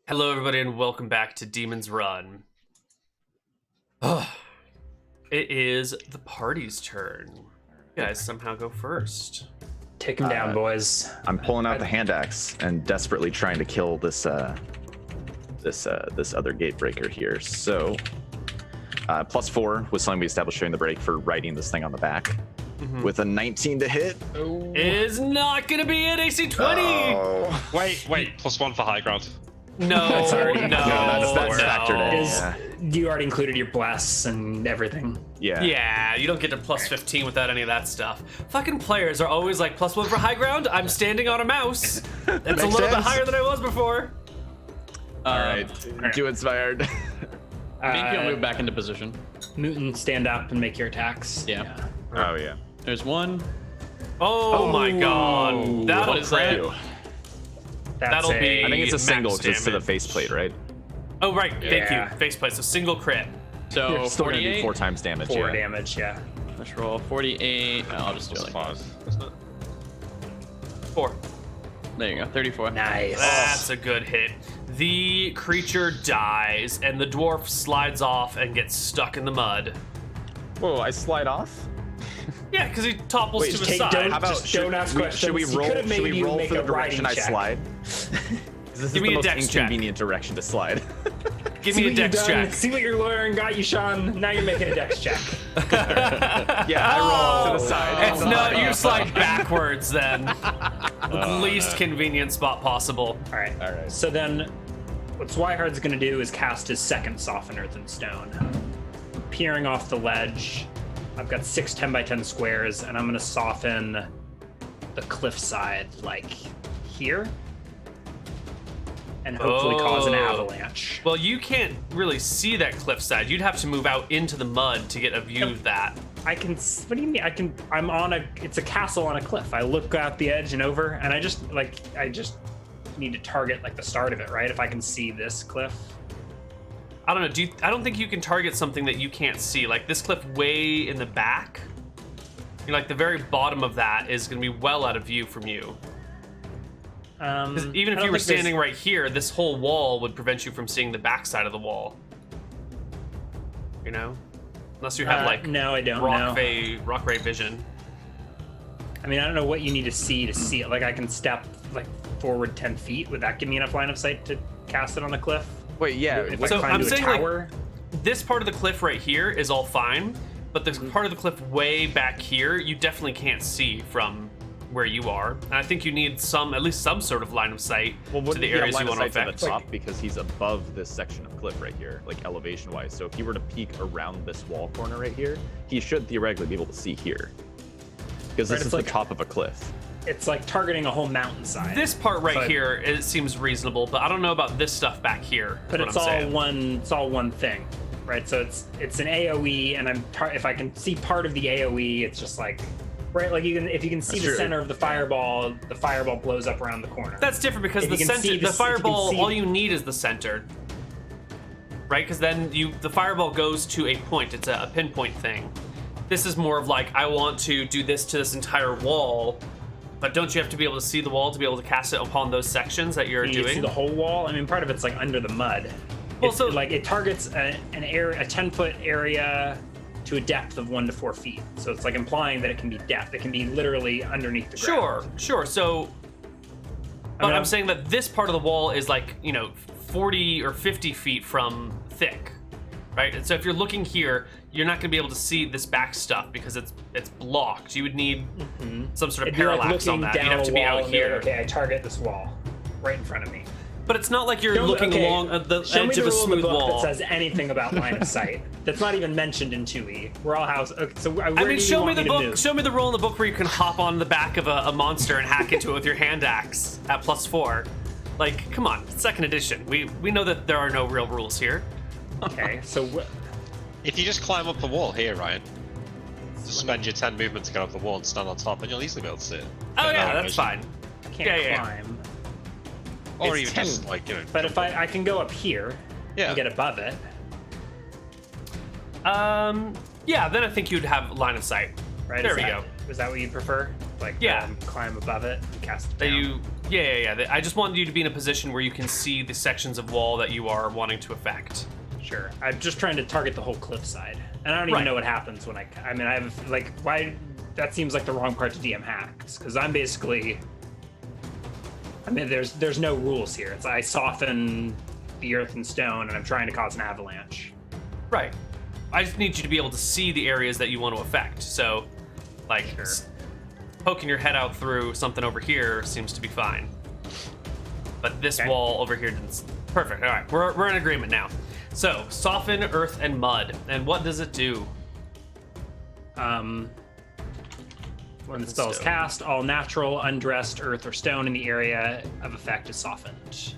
Hello, everybody, and welcome back to Demon's Run. It is the party's turn. You guys somehow go first. Take him down, boys. I'm pulling out the hand axe and desperately trying to kill this this other gate breaker here. So +4 was something we established during the break for riding this thing on the back. With a 19 to hit. Is not gonna be an AC 20. Oh. Wait, +1 for high ground. No, That's already- no, that's factored in. Is you already included your blasts and everything? Yeah. Yeah, you don't get to +15 without any of that stuff. Fucking players are always like +1 for high ground. I'm standing on a mouse. That's a little bit sense. higher than I was before. All right. Do inspired. I think you'll move back into position. Mutant, stand up and make your attacks. Yeah. Oh yeah. There's one. Oh my god, that'll What is that? crit. That's That'll be- I think it's a max single because it's to the damage. faceplate, right? Oh right, thank Yeah. you. Faceplate, so single crit. So It's still gonna do 48. 4 times damage. 4 yeah. damage, yeah. Let's roll 48. I'll just do it like +5, this. isn't it? 4. There you go. 34. Nice. That's a good hit. The creature dies, and the dwarf slides off and gets stuck in the mud. Whoa! I slide off. Yeah, because he topples Wait, to his Kate, side. don't- How about Just don't ask questions. Should we He roll? could've made Should we you roll make for a the direction I riding check. slide? This is Give me the a most dex check. inconvenient direction to slide. Give See me a what dex you've done. check. See what your lawyer got you, Sean. Now you're making a dex check. Yeah, I roll off to the side. It's no, you slide backwards then. The least convenient spot possible. All right. All right. So then, what Swihard's going to do is cast his second Soften Earth and Stone. Peering off the ledge, I've got 6 10x10 squares, and I'm going to soften the cliffside, like here, and hopefully cause an Oh. avalanche. Well, you can't really see that cliffside. You'd have to move out into the mud to get a view of that. I can. What do you mean? I'm on a. It's a castle on a cliff. I look out the edge and over, and I just need to target like the start of it, right? If I can see this cliff. I don't know. I don't think you can target something that you can't see. Like this cliff way in the back. You know, like the very bottom of that is going to be well out of view from you. 'Cause even if you were standing right here, this whole wall would prevent you from seeing the backside of the wall. You know, unless you have like no, I don't rock know. ray vision. I mean, I don't know what you need to see it. Like, I can step like forward 10 feet. Would that give me enough line of sight to cast it on the cliff? Wait, yeah. If So I climb I'm to saying, a like, tower? This part of the cliff right here is all fine, but the part of the cliff way back here, you definitely can't see from where you are. And I think you need at least some sort of line of sight to the areas you want to to affect. the top because he's above this section of cliff right here, like elevation-wise. So if you were to peek around this wall corner right here, he should theoretically be able to see here, because Right, this it's is like- the top of a cliff. It's like targeting a whole mountainside. This part right But- here, it seems reasonable, but I don't know about this stuff back here. is but what it's I'm all saying. one. It's all one thing, right? So it's an AOE, and if I can see part of the AOE, it's just like, right? Like if you can see That's the true. center of the fireball blows up around the corner. That's different because If the you can center, see the this- if you can fireball, see- all you need is the center, right? Because then the fireball goes to a point. It's a pinpoint thing. This is more of like, I want to do this to this entire wall, but don't you have to be able to see the wall to be able to cast it upon those sections that you're You can see doing? the whole wall. I mean, part of it's like under the mud. Well, It's, so- like it targets a 10-foot area to a depth of 1 to 4 feet. So it's like implying that it can be depth. It can be literally underneath the ground. Sure. So, but mean, I'm saying that this part of the wall is like, 40 or 50 feet from thick, right? And so if you're looking here, you're not going to be able to see this back stuff because it's blocked. You would need some sort of It'd be like parallax on looking that. down You'd have a to be wall out and be like, here. okay, I target this wall right in front of me. But it's not like you're looking Okay, along the show me edge the of a rule in smooth the book wall. that says anything about line of sight. That's not even mentioned in 2E. We're all house. Okay, so where I do mean, you show me want the to book. move? Show me the rule in the book where you can hop on the back of a monster and hack into it with your hand axe at +4. Like, come on, it's 2nd edition. We know that there are no real rules here. Okay, so If you just climb up the wall here, Ryan, just spend your 10 movement to get up the wall and stand on top, and you'll easily be able to see it. Oh Get yeah, an that's elevation. fine. I can't Yeah. climb. Or It's even 10. just like, But if I can go up here Yeah. and get above it. Yeah, then I think you'd have line of sight. Right? There Is we that- go. Is that what you prefer? Like, Yeah. climb above it and cast it That down? Yeah. I just wanted you to be in a position where you can see the sections of wall that you are wanting to affect. Sure. I'm just trying to target the whole cliffside, and I don't even Right. know what happens when I mean, I have like why that seems like the wrong part to DM hacks because I'm basically. I mean, there's no rules here. It's I soften the earth and stone, and I'm trying to cause an avalanche. Right. I just need you to be able to see the areas that you want to affect. So, like, Sure. poking your head out through something over here seems to be fine. But this Okay. wall over here didn't. Perfect. All right, we're in agreement now. So, soften earth and mud. And what does it do? When the spell is cast, all natural, undressed earth or stone in the area of effect is softened.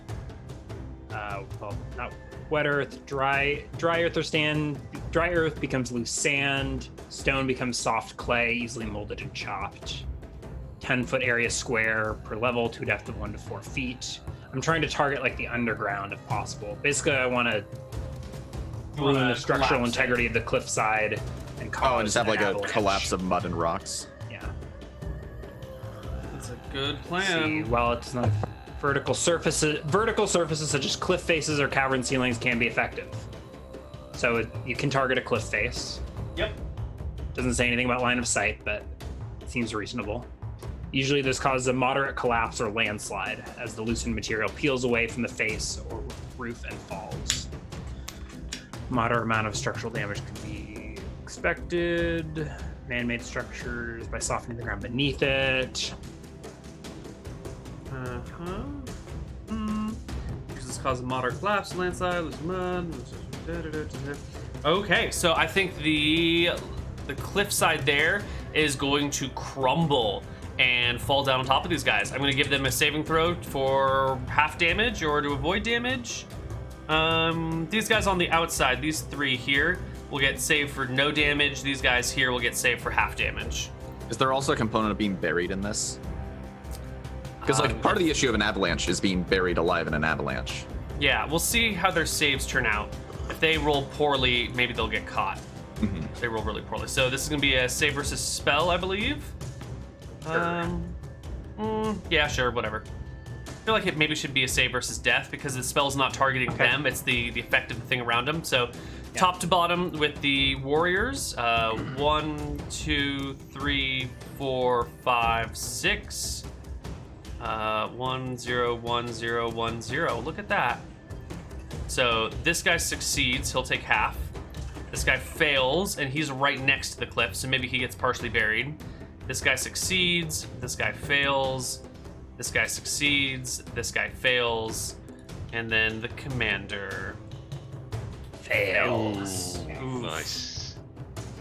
Well, not wet earth, dry earth or sand. Dry earth becomes loose sand. Stone becomes soft clay, easily molded and chopped. 10-foot area square per level to a depth of 1 to 4 feet. I'm trying to target like the underground if possible. Basically, I want to ruin the structural collapse it. integrity of the cliffside and cause Oh, and just have like an a avalanche. collapse of mud and rocks. Yeah. That's a good See, plan. while it's not vertical surfaces such as cliff faces or cavern ceilings can be effective. So you can target a cliff face. Yep. Doesn't say anything about line of sight, but it seems reasonable. Usually this causes a moderate collapse or landslide as the loosened material peels away from the face or roof and falls. Moderate amount of structural damage can be expected. Man-made structures by softening the ground beneath it. Because it's causing moderate collapse, landslide, loose mud. Okay, so I think the cliffside there is going to crumble and fall down on top of these guys. I'm going to give them a saving throw for half damage or to avoid damage. These guys on the outside, these three here, will get saved for no damage. These guys here will get saved for half damage. Is there also a component of being buried in this? Because like part of the issue of an avalanche is being buried alive in an avalanche. Yeah, we'll see how their saves turn out. If they roll poorly, maybe they'll get caught. If they roll really poorly. So this is going to be a save versus spell, I believe. Yeah, sure, whatever. I feel like it maybe should be a save versus death because the spell's not targeting them. It's the effect of the thing around them. So top to bottom with the warriors. 1, 2, 3, 4, 5, 6. 1, 0, 1, 0, 1, 0. Look at that. So this guy succeeds. He'll take half. This guy fails, and he's right next to the cliff, so maybe he gets partially buried. This guy succeeds. This guy fails. This guy succeeds. This guy fails. And then the commander Fails. Oof. Nice.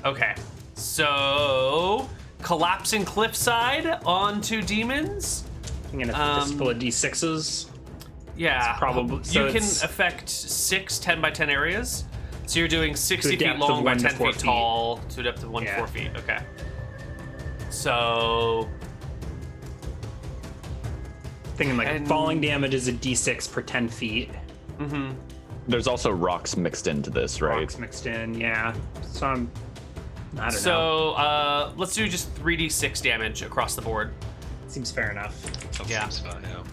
Okay, so collapsing cliffside onto demons. I'm going to fistful of D6s. Yeah, It's probably- you so can it's- affect 6 10 by 10 areas. So you're doing 60 feet depth of long by 1 to 10 4 feet feet. tall to a depth of 1 to Yeah. 4 feet. Okay. So Thinking like And- falling damage is a D6 per 10 feet. There's also rocks mixed into this, right? Rocks mixed in, yeah. So I don't know. so let's do just 3d6 damage across the board. Seems fair enough. That Yeah. seems fair, yeah.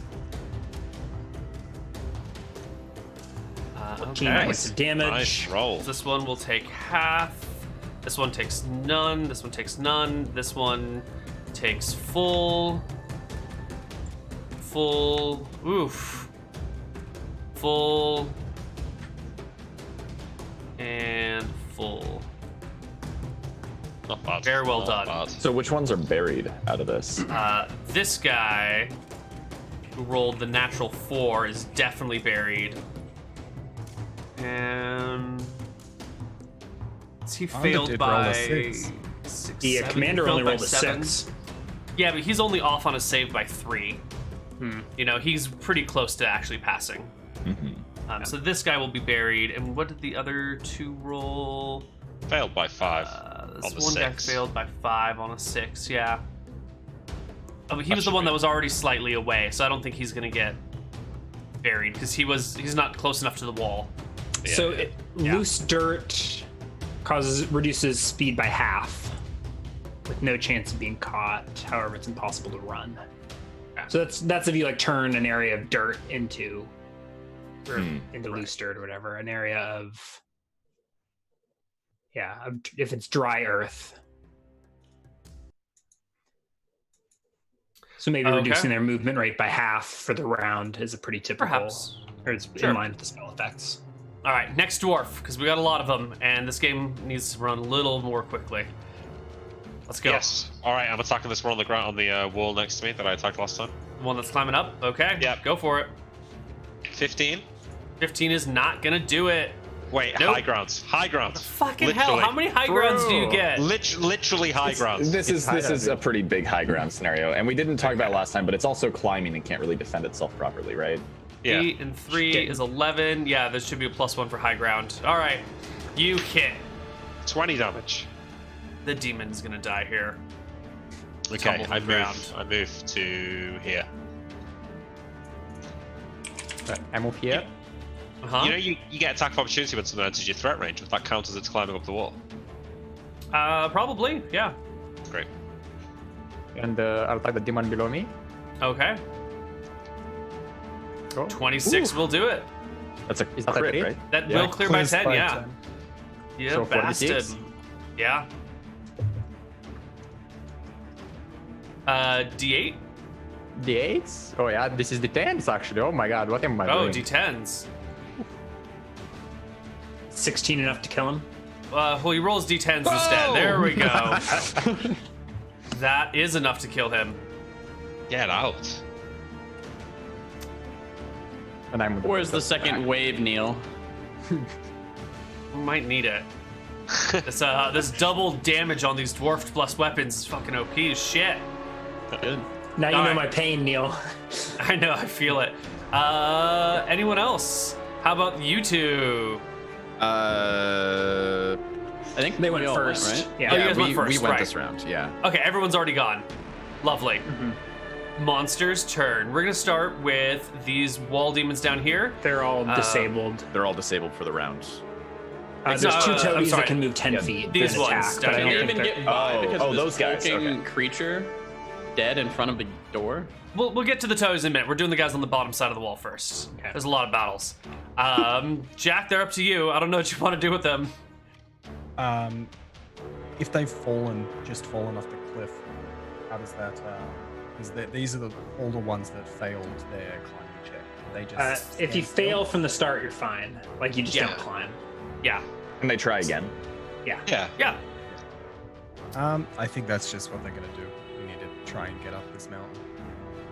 14 Okay. points of damage. Nice roll. This one will take half. This one takes none. This one takes none. This one takes full. Full. Oof. Full. And full. Not bad. Very well Not done. Bad. So which ones are buried out of this? This guy who rolled the natural 4 is definitely buried. And he failed did roll a by 6. 6, The 7. commander He only failed by rolled a 7. 6. Yeah, but he's only off on a save by 3. You know, he's pretty close to actually passing. So this guy will be buried. And what did the other 2 roll? Failed by 5 This on the one guy 6. failed by 5 on a 6, yeah. Oh, but he was the should one be- that was already slightly away, so I don't think he's gonna get buried because he's not close enough to the wall. Yeah, So yeah. loose dirt reduces speed by half, with no chance of being caught. However, it's impossible to run. Okay. So that's if you like turn an area of dirt into into loose dirt or whatever, an area of if it's dry earth. So maybe reducing their movement rate by half for the round is a pretty typical. Perhaps. Or it's in line with the spell effects. All right, next dwarf, because we got a lot of them, and this game needs to run a little more quickly. Let's go. Yes. All right, I'm attacking this one on the ground on the wall next to me that I attacked last time. The one that's climbing up. Okay. Yep. Go for it. 15. 15 is not gonna do it. Wait, Nope. high grounds. High grounds. Fucking hell! Literally. How many high grounds do you get? Literally high grounds. This is a pretty big high ground scenario, and we didn't talk about it last time, but it's also climbing and can't really defend itself properly, right? Yeah. 8 and 3 is 11. Yeah, there should be a +1 for high ground. All right, you hit. 20 damage. The demon's gonna die here. Okay, Tumble to I the ground. move to here. I move here. Uh-huh. You know, you get attack of opportunity when something enters your threat range, but that counts as it's climbing up the wall. Probably. Yeah. Great. And I'll attack the demon below me. Okay. Go. 26 will do it. That's a Is that a crit, crit? right? That Yeah. will clear by Clears 10. by Yeah. 10. Yeah, So bastard. 46? Yeah. D8. D8s? Oh yeah, this is the 10s actually. Oh my god, what am I Oh, doing? D10s. 16 enough to kill him. Well, he rolls D10s instead. There we go. That is enough to kill him. Get out. And I'm Where's the second wave, Neal? Might need it. This double damage on these dwarfed plus weapons is fucking OP as shit. Good. Now you know Alright. my pain, Neal. I know, I feel it. Anyone else? How about you two? I think They went we all first. right? Yeah. Oh, you guys we, went first, we went right. this round. Yeah. Okay, everyone's already gone. Lovely. Monster's turn. We're gonna start with these wall demons down here. They're all disabled. They're all disabled for the round. There's no, two I'm toadies sorry. that can move 10 feet. these and attack, ones but I down don't here. Can you think even they're- get by because of those this guys, hulking okay. creature dead in front of the door? We'll get to the toes in a minute. We're doing the guys on the bottom side of the wall first. Okay. There's a lot of battles. Jack, they're up to you. I don't know what you want to do with them. If they've just fallen off the cliff, how does that? Because these are the older ones that failed their climbing check. They just if you stand still. fail from the start, you're fine. Like you just Yeah. don't climb. Yeah. Can they try again? Yeah. Yeah. Yeah. I think that's just what they're gonna do. We need to try and get up this mountain.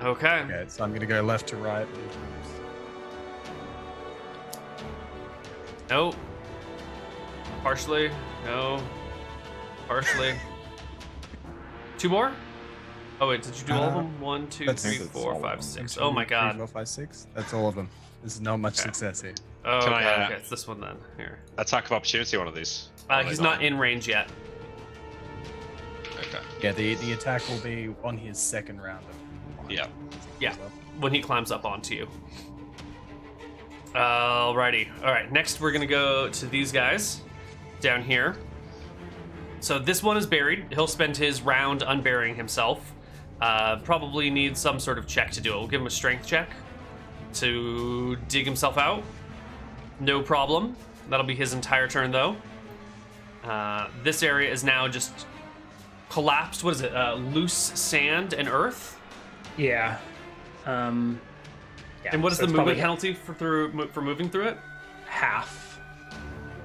Okay. Okay, so I'm gonna go left to right. No. Partially. No. Partially. Two more? Oh wait, did you do all of them? 1, 2, that's- 3, that's 4, all of 5, them. 6. 1, Oh my 2, 3, god. 4, 5, 6. That's all of them. There's not much Okay. success here. Oh, Can okay, I, okay, it's this one then. Here. Attack of opportunity, one of these. He's not in range yet. Okay. Yeah, the attack will be on his second round. Yeah. Yeah, when he climbs up onto you. Alrighty. Alright, next we're gonna go to these guys down here. So this one is buried. He'll spend his round unburying himself. Probably needs some sort of check to do it. We'll give him a strength check to dig himself out. No problem. That'll be his entire turn though. This area is now just collapsed. What is it? Loose sand and earth. Yeah. Yeah, And what is so the it's movement probably penalty for moving through it? half.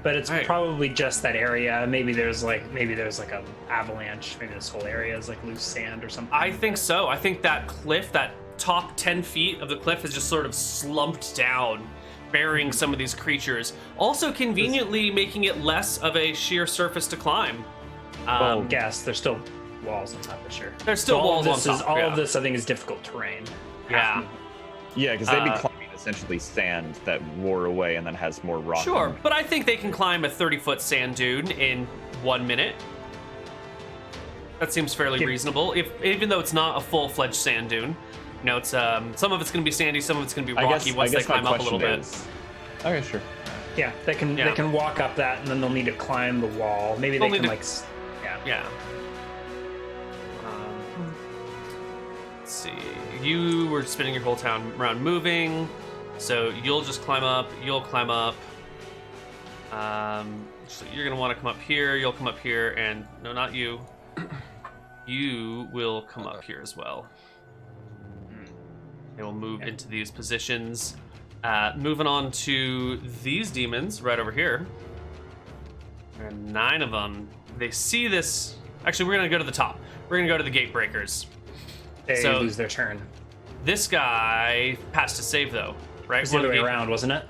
But it's Alright. probably just that area. Maybe there's like a avalanche. Maybe this whole area is like loose sand or something. I think so. I think that cliff, that top 10 feet of the cliff, is just sort of slumped down, burying some of these creatures. Also conveniently making it less of a sheer surface to climb. Well, guess there's still walls on top of sure. There's still all walls of this on is top, all yeah. of this I think is difficult terrain. Yeah. Yeah, because they'd be climbing essentially sand that wore away and then has more rock. Sure, but I think they can climb a 30-foot sand dune in 1 minute. That seems fairly reasonable. Even though it's not a full-fledged sand dune, you know, it's some of it's going to be sandy, some of it's going to be rocky once they climb up a little bit. Okay, sure. Yeah, they can walk up that and then they'll need to climb the wall. Maybe they They'll can need to- yeah. Yeah. Let's see. you were spending your whole time around moving, so you'll just climb up. You'll climb up. So you're gonna want to come up here. You'll come up here, and no, not you. You will come up here as well. They will move into these positions. Moving on to these demons right over here. There are 9 of them. They see this. Actually, we're gonna go to the top. We're gonna go to the gate breakers. They lose their turn. This guy passed a save though, right? It was the other way around, wasn't it?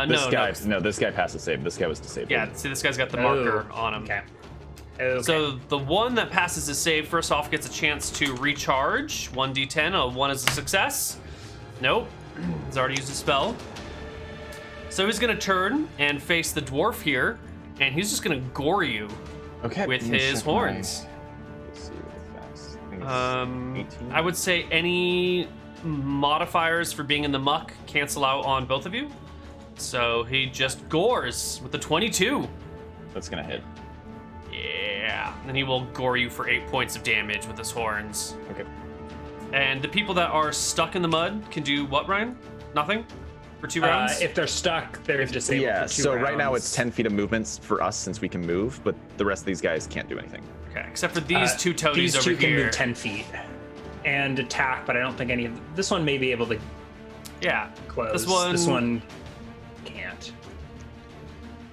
This guy passed a save. This guy was disabled. Yeah, see, this guy's got the marker on him. Okay. So the one that passes his save first off gets a chance to recharge. 1d10. 1 is a success. Nope. He's already used a spell. So he's gonna turn and face the dwarf here, and he's just gonna gore you with his horns. Let's see what effects. I think it's 18. I would say any modifiers for being in the muck cancel out on both of you. So he just gores with the 22. That's gonna hit. Yeah. And he will gore you for 8 points of damage with his horns. Okay. And the people that are stuck in the mud can do what, Ryan? Nothing? For 2 rounds? If they're stuck, they're disabled. Yeah, for 2 so rounds. right now it's 10 feet of movements for us since we can move, but the rest of these guys can't do anything. Okay, except for these 2 toadies These over 2 can here. move 10 feet and attack, but I don't think any of this one may be able to Yeah. close. This one can't.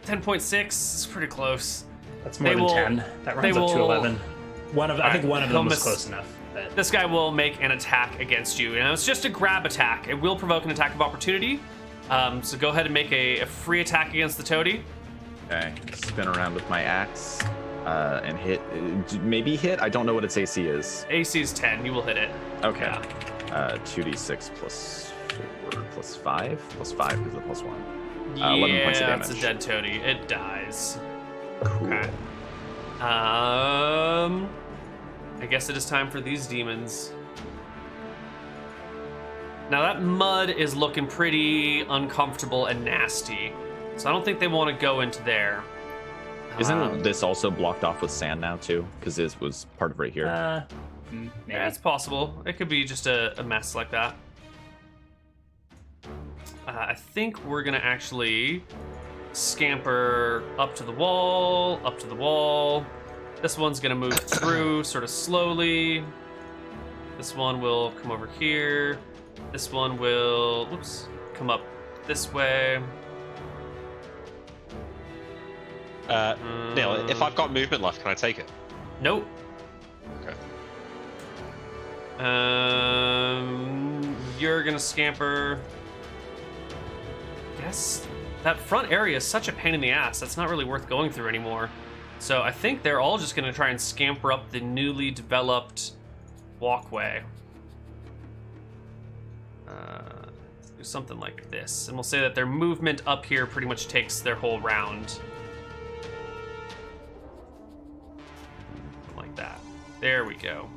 10.6 is pretty close. That's more They than will- 10. That they runs up to will- 11. I think one of them was close enough. But This guy will make an attack against you. And it's just a grab attack. It will provoke an attack of opportunity. So go ahead and make a free attack against the toady. Okay, spin around with my axe and hit. Maybe hit? I don't know what its AC is. AC is 10. You will hit it. Okay. Yeah. 2d6 plus 4 plus 5? Plus 5 is a plus 1. Yeah, 11 points of it's a damage. dead toady. It dies. Cool. Okay. I guess it is time for these demons. Now that mud is looking pretty uncomfortable and nasty, so I don't think they want to go into there. Isn't this also blocked off with sand now too? Because this was part of right here. maybe. Yeah, it's possible. It could be just a mess like that. I think we're gonna actually scamper up to the wall, up to the wall. This one's gonna move through sort of slowly. This one will come over here. This one will, oops, come up this way. Neal, if I've got movement left, can I take it? Nope. Okay. You're gonna scamper. Guess that front area is such a pain in the ass. That's not really worth going through anymore. So I think they're all just gonna try and scamper up the newly developed walkway. Let's do something like this, and we'll say that their movement up here pretty much takes their whole round. Like that. There we go.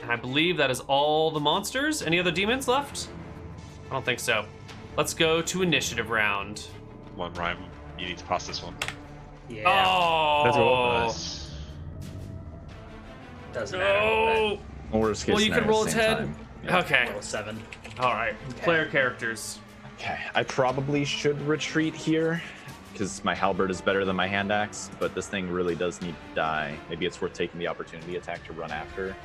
And I believe that is all the monsters. Any other demons left? I don't think so. Let's go to initiative round. Come on, Ryan. You need to pass this one. Yeah. Oh! Let's go. Nice. Doesn't No! Worst case Well, you can scenario, roll a same 10. time. Okay. matter. Roll 7. All right. Player characters. Okay, I probably should retreat here because my halberd is better than my hand axe, but this thing really does need to die. Maybe it's worth taking the opportunity attack to run after.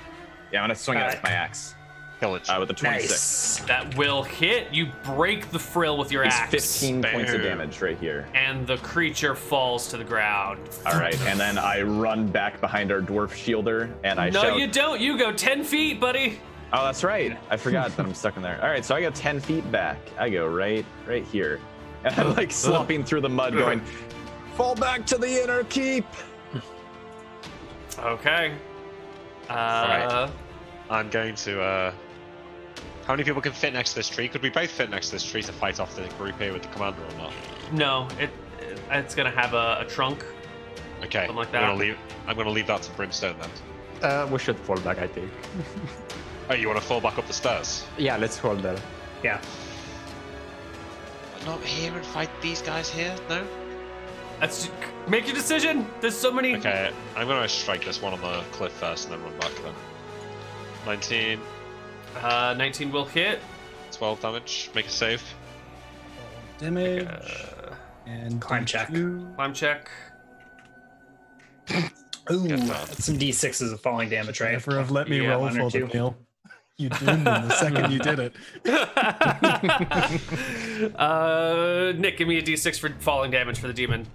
Yeah, I'm gonna swing it with my axe Pillage. with a 26. Nice. That will hit. You break the frill with your It's axe. 15 points of Boom. damage right here. And the creature falls to the ground. All right, and then I run back behind our dwarf shielder and I No, shout. you don't. You go 10 feet, buddy. Oh, that's right. I forgot that I'm stuck in there. All right, so I go 10 feet back. I go right here. And I'm like slopping through the mud going, fall back to the inner keep. Okay. Alright. I'm going to. How many people can fit next to this tree? Could we both fit next to this tree to fight off the group here with the commander or not? No, it's gonna have a trunk. Okay. Something like that. I'm gonna leave that to Brimstone then. We should fall back, I think. Oh, you want to fall back up the stairs? Yeah, let's hold there. Yeah. Not here and fight these guys here? No? Make your decision. There's so many. Okay, I'm gonna strike this one on the cliff first and then run back then. 19. 19 will hit. 12 damage. Make a save. Damage. And Climb check. D2. Climb check. Ooh, Get that. that's some d6s of falling damage, right? Never have let me Yeah, roll one or for the two. Neal. You doomed them the second you did it. Nick, give me a d6 for falling damage for the demon.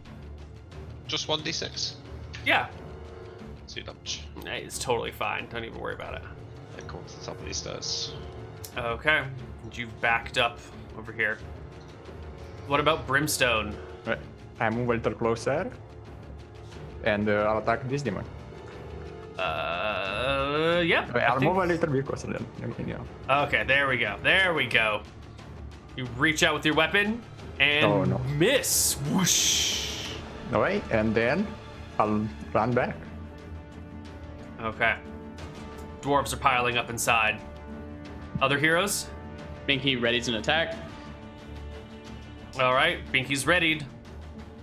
Just 1d6. Yeah. 2 damage. It's totally fine. Don't even worry about it. Yeah, come to the top of these stairs. Okay. You've backed up over here. What about Brimstone? Right. I move a little closer. And I'll attack this demon. Yeah. I'll move a little bit closer then. Okay, there we go. There we go. You reach out with your weapon and Oh, no. miss. Whoosh. Alright, and then I'll run back. Okay. Dwarves are piling up inside. Other heroes? Binky readies an attack. All right, Binky's readied.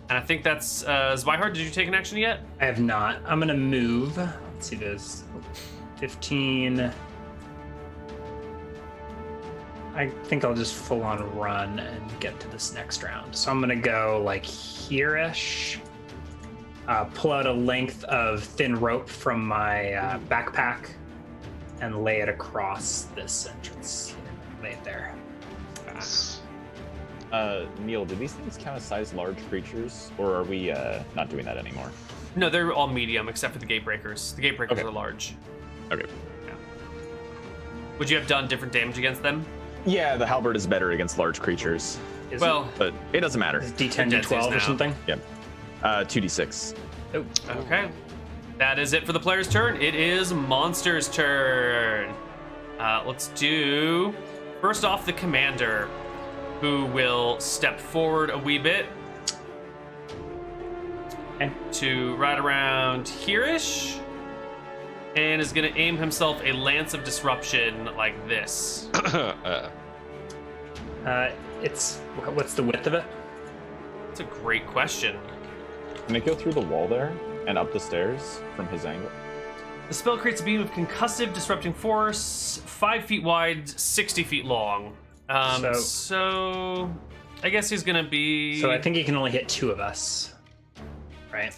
And I think that's Zweihardt. Did you take an action yet? I have not. I'm gonna move. Let's see this. 15. I think I'll just full on run and get to this next round. So I'm gonna go like here-ish. Pull out a length of thin rope from my backpack and lay it across this entrance. Lay it there. Neal, do these things count as size large creatures, or are we not doing that anymore? No, they're all medium except for the gatebreakers. The gatebreakers Okay. are large. Okay. Would you have done different damage against them? Yeah, the halberd is better against large creatures, Is Well, but it doesn't matter. it D10, It D12 now. or something? Yeah. 2d6. Oh, okay. That is it for the player's turn. It is Monster's turn. Let's do first off the commander, who will step forward a wee bit okay. to right around here-ish, and is going to aim himself a Lance of Disruption like this. It's what's the width of it? That's a great question. Can it go through the wall there and up the stairs from his angle? The spell creates a beam of concussive disrupting force, 5 feet wide, 60 feet long. So I guess he's gonna be. So I think he can only hit 2 of us, right?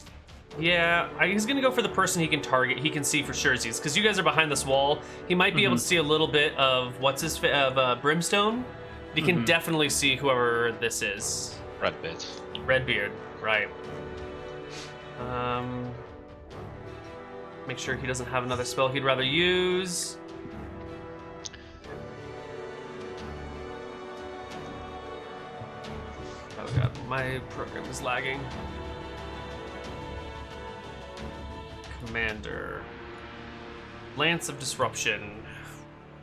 Yeah, he's gonna go for the person he can target. He can see for sure, because you guys are behind this wall. He might be able to see a little bit of Brimstone. He can definitely see whoever this is. Redbeard. Redbeard, right? Make sure he doesn't have another spell he'd rather use. Oh god, my program is lagging. Commander. Lance of Disruption.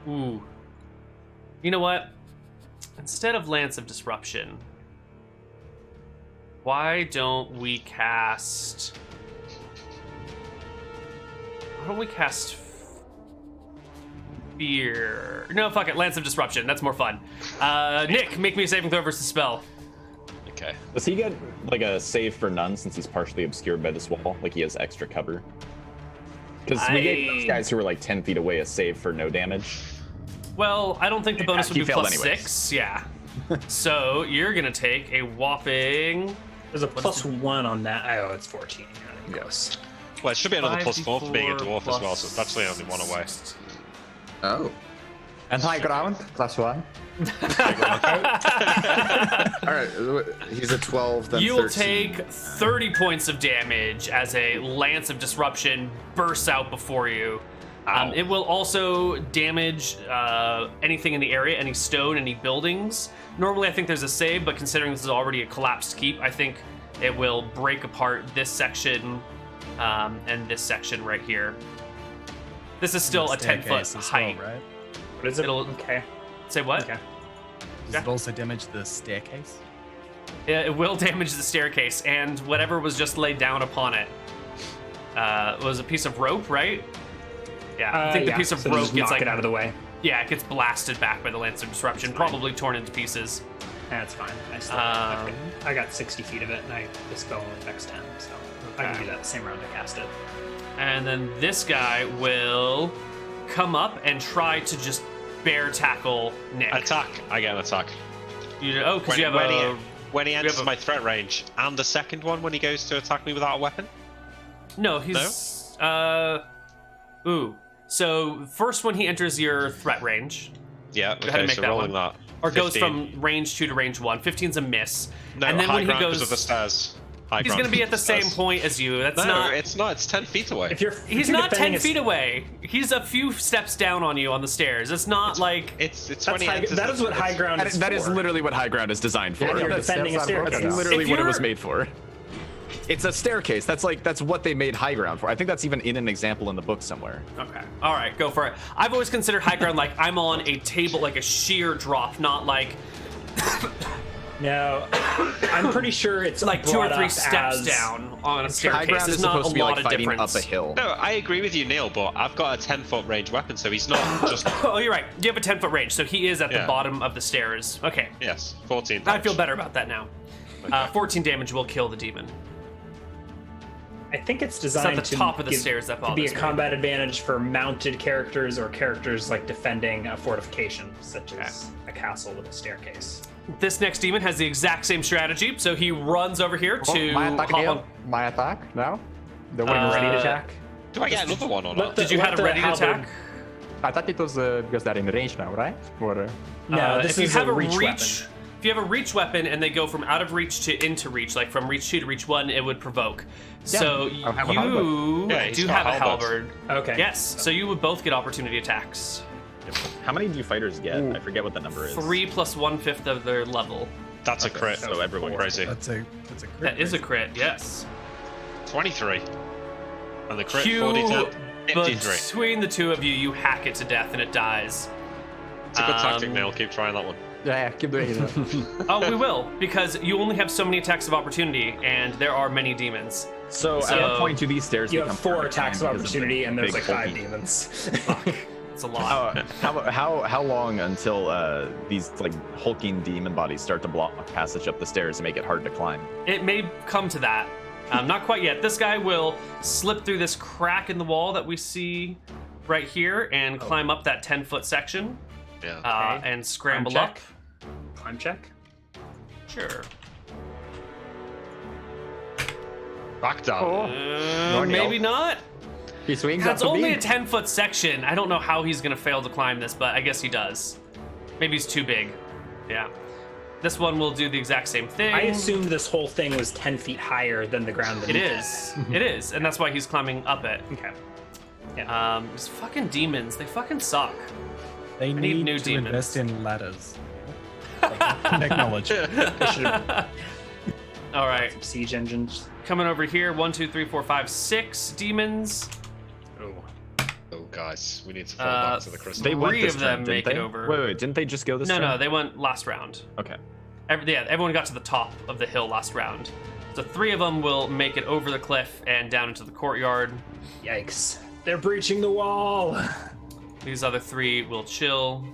Ooh. You know what? Instead of Lance of Disruption, why don't we cast... Why don't we cast Fear? No, fuck it. Lance of Disruption. That's more fun. Nick, make me a saving throw versus spell. Okay. Does he get like a save for none since he's partially obscured by this wall? Like he has extra cover? Because we gave those guys who were like 10 feet away a save for no damage. Well, I don't think the bonus would he be failed plus anyways. 6. Yeah. So you're gonna take a whopping. There's a plus 1 on that. Oh, it's 14. Gross. Well, it should be another 5d4 +4 for being a dwarf as well, so plus- that's actually only 1 away. Oh. And high ground, +1. All right. He's a 12, then You will 13. take 30 points of damage as a Lance of Disruption bursts out before you. It will also damage anything in the area, any stone, any buildings. Normally, I think there's a save, but considering this is already a collapsed keep, I think it will break apart this section and this section right here. This is still a 10-foot Staircase as height. well, right? What is it? It'll- Okay. Say what? Okay. Does it also damage the staircase? It will damage the staircase and whatever was just laid down upon it. Was a piece of rope, right? Yeah, I think the piece of so rope just gets knock like it out of the way. Yeah, it gets blasted back by the Lance of Disruption, probably torn into pieces. That's fine. I got 60 feet of it, and the spell only affects 10, so I can Okay. do that the same round I cast it. And then this guy will come up and try to just bear tackle Nick. Attack. I get an attack. Because you have when he enters have a- my threat range, and the second one when he goes to attack me without a weapon. No, he's ooh. So first when he enters your threat range, Yeah. Go ahead and Okay. make So that rolling one. that. or goes 15. from range 2 to range 1. 15's a miss. No, and then high when he ground goes, because of the stairs. High he's ground going to be because at the of same stairs. point as you. That's No, not. it's not. It's 10 feet away. If you're He's not 10 defending feet away. He's a few steps down on you on the stairs. It's not like. It's That's when he high, enters that the- is what high it's- ground is That is for. literally what high ground is designed for. When you're That's- defending a that's not broken. staircase. That's literally If what it you're- was made for. It's a staircase. That's what they made high ground for. I think that's even in an example in the book somewhere. Okay. All right, go for it. I've always considered high ground like I'm on a table, like a sheer drop, not like No, I'm pretty sure it's like 2 or brought 3 up steps as- down on a High staircase. ground There's is not supposed a to be lot like of fighting difference. up a hill. No, I agree with you, Neil, but I've got a 10-foot range weapon, so he's not just. Oh, you're right. You have a 10-foot range, so he is at the Yeah. bottom of the stairs. Okay. Yes, 14. I feel better about that now. Okay. 14 damage will kill the demon. I think it's It's designed at the top of the stairs that to be a bothers me. combat advantage for mounted characters or characters like defending a fortification, such as a castle with a staircase. This next demon has the exact same strategy, so he runs over here Oh, to my attack hop again? on. My attack now? The one ready to attack? Do I get another one or not? Did you have a ready to attack? I thought it was because they're in range now, right? Or, No, this if you is have a a reach weapon. if you have a reach weapon and they go from out of reach to into reach, like from reach 2 to reach 1, it would provoke. So I have a you Yeah, he's do got have a halberd. halberd. Okay. Yes, so you would both get opportunity attacks. How many do you fighters get? I forget what the number is. 3 plus 1/5 of their level. That's a crit. So everyone Crazy. That's a crit. That is a crit, yes. 23. And the crit, Q, 42. 53. between the two of you, you hack it to death and it dies. It's a good tactic, Neil. Keep trying that one. yeah, keep doing it. Oh, we will, because you only have so many attacks of opportunity, and there are many demons. So, So- at what point do these stairs You become have 4 permanent attacks of because the opportunity, and there's big like 5 hulky- demons. It's a lot. How long until these like hulking demon bodies start to block passage up the stairs and make it hard to climb? It may come to that. Not quite yet. This guy will slip through this crack in the wall that we see right here and climb up that 10-foot section Yeah. and scramble Climb up. check. Climb check. Sure. Back down. Maybe not. He swings That's up to only me. a 10-foot section. I don't know how he's going to fail to climb this, but I guess he does. Maybe he's too big. Yeah. This one will do the exact same thing. I assumed this whole thing was 10 feet higher than the ground. It beneath is. It is. And that's why he's climbing up it. Okay. These fucking demons, they fucking suck. They need need new to demons. invest in ladders. Technology. They should have All right. siege engines. Coming over here. 1, 2, 3, 4, 5, 6 demons. Oh, guys, we need to fall back to the crystal. They went Three this of them turn, didn't make they? it over. Wait, didn't they just go this No, turn? no, they went last round. Okay. Everyone got to the top of the hill last round. So 3 of them will make it over the cliff and down into the courtyard. Yikes. They're breaching the wall. These other 3 will chill.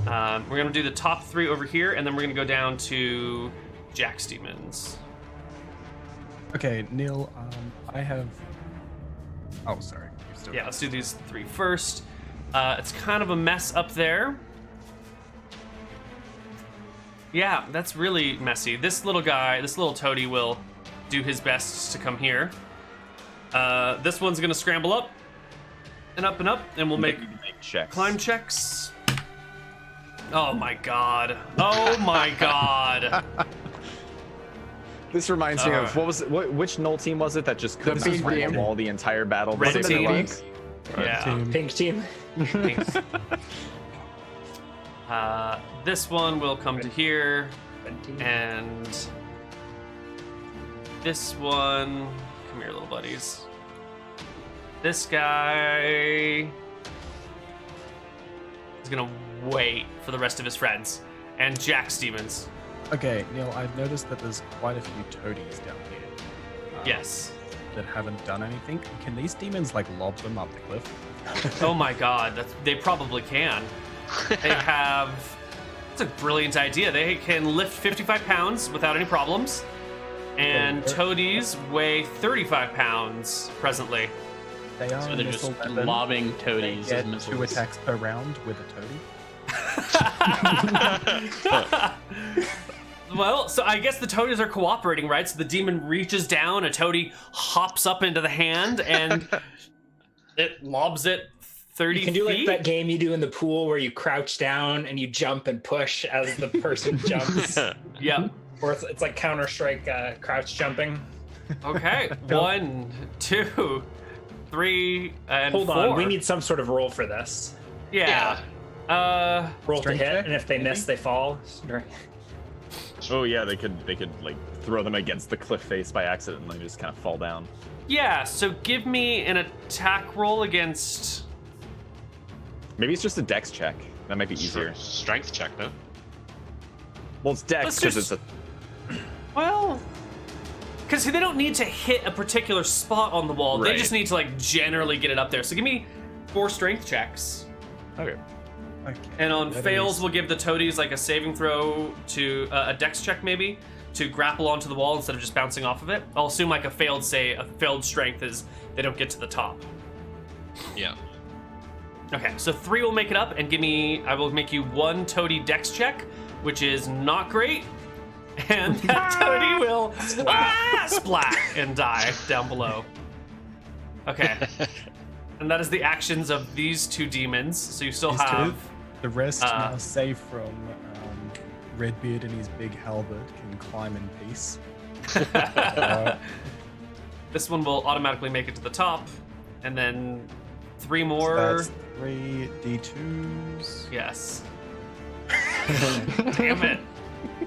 We're gonna do the top 3 over here, and then we're gonna go down to Jack's demons. Okay, Neil, I have. Oh, sorry. You've still Yeah, let's do these 3 first. It's kind of a mess up there. Yeah, that's really messy. This little guy, this little toady will do his best to come here. This one's gonna scramble up, and we'll make checks. climb checks. Oh my god. Oh my god. This reminds me of which null team was it that just couldn't pink just run team. wall the entire battle? Red Wasn't it team. pink? Yeah. Team. Pink team. Thanks. This one will come to here, Red team. and this one. Come here, little buddies. This guy is gonna wait for the rest of his friends and Jack's demons. Okay, Neil, I've noticed that there's quite a few toadies down here. Yes. That haven't done anything. Can these demons like lob them up the cliff? Oh my god, they probably can. They have. It's a brilliant idea. They can lift 55 pounds without any problems. And toadies weigh 35 pounds presently. They are So a they're missile just weapon. lobbing They toadies get as 2 missiles. attacks per round with a toady. Well, so I guess the toadies are cooperating, right? So the demon reaches down, a toady hops up into the hand, and it lobs it 30 You can do like feet. that game you do in the pool where you crouch down and you jump and push as the person jumps. Yep. Or it's like Counter-Strike crouch jumping. Okay. 1, 2, 3, and Hold 4. on, we need some sort of roll for this. Yeah. Roll Strength to hit, check, and if they maybe? miss, they fall. Oh yeah, they could like throw them against the cliff face by accident and they just kind of fall down. Yeah, so give me an attack roll against... Maybe it's just a dex check. That might be easier. Strength check, no? Well, it's dex Let's because just- it's a. Well... Because they don't need to hit a particular spot on the wall. They Right. just need to, like, generally get it up there. So give me 4 strength checks. Okay. Okay, And on that fails, is- we'll give the toadies, like, a saving throw to... a dex check, maybe, to grapple onto the wall instead of just bouncing off of it. I'll assume, like, a failed strength is they don't get to the top. Yeah. Okay, so 3 will make it up, and I will make you 1 toady dex check, which is not great. And that toady will splat and die down below. Okay. And that is the actions of these 2 demons. So you still These two. have... The rest, Uh, now safe from Redbeard and his big halberd, can climb in peace. This one will automatically make it to the top, and then 3 So more. that's 3 D2s. Yes. Damn it.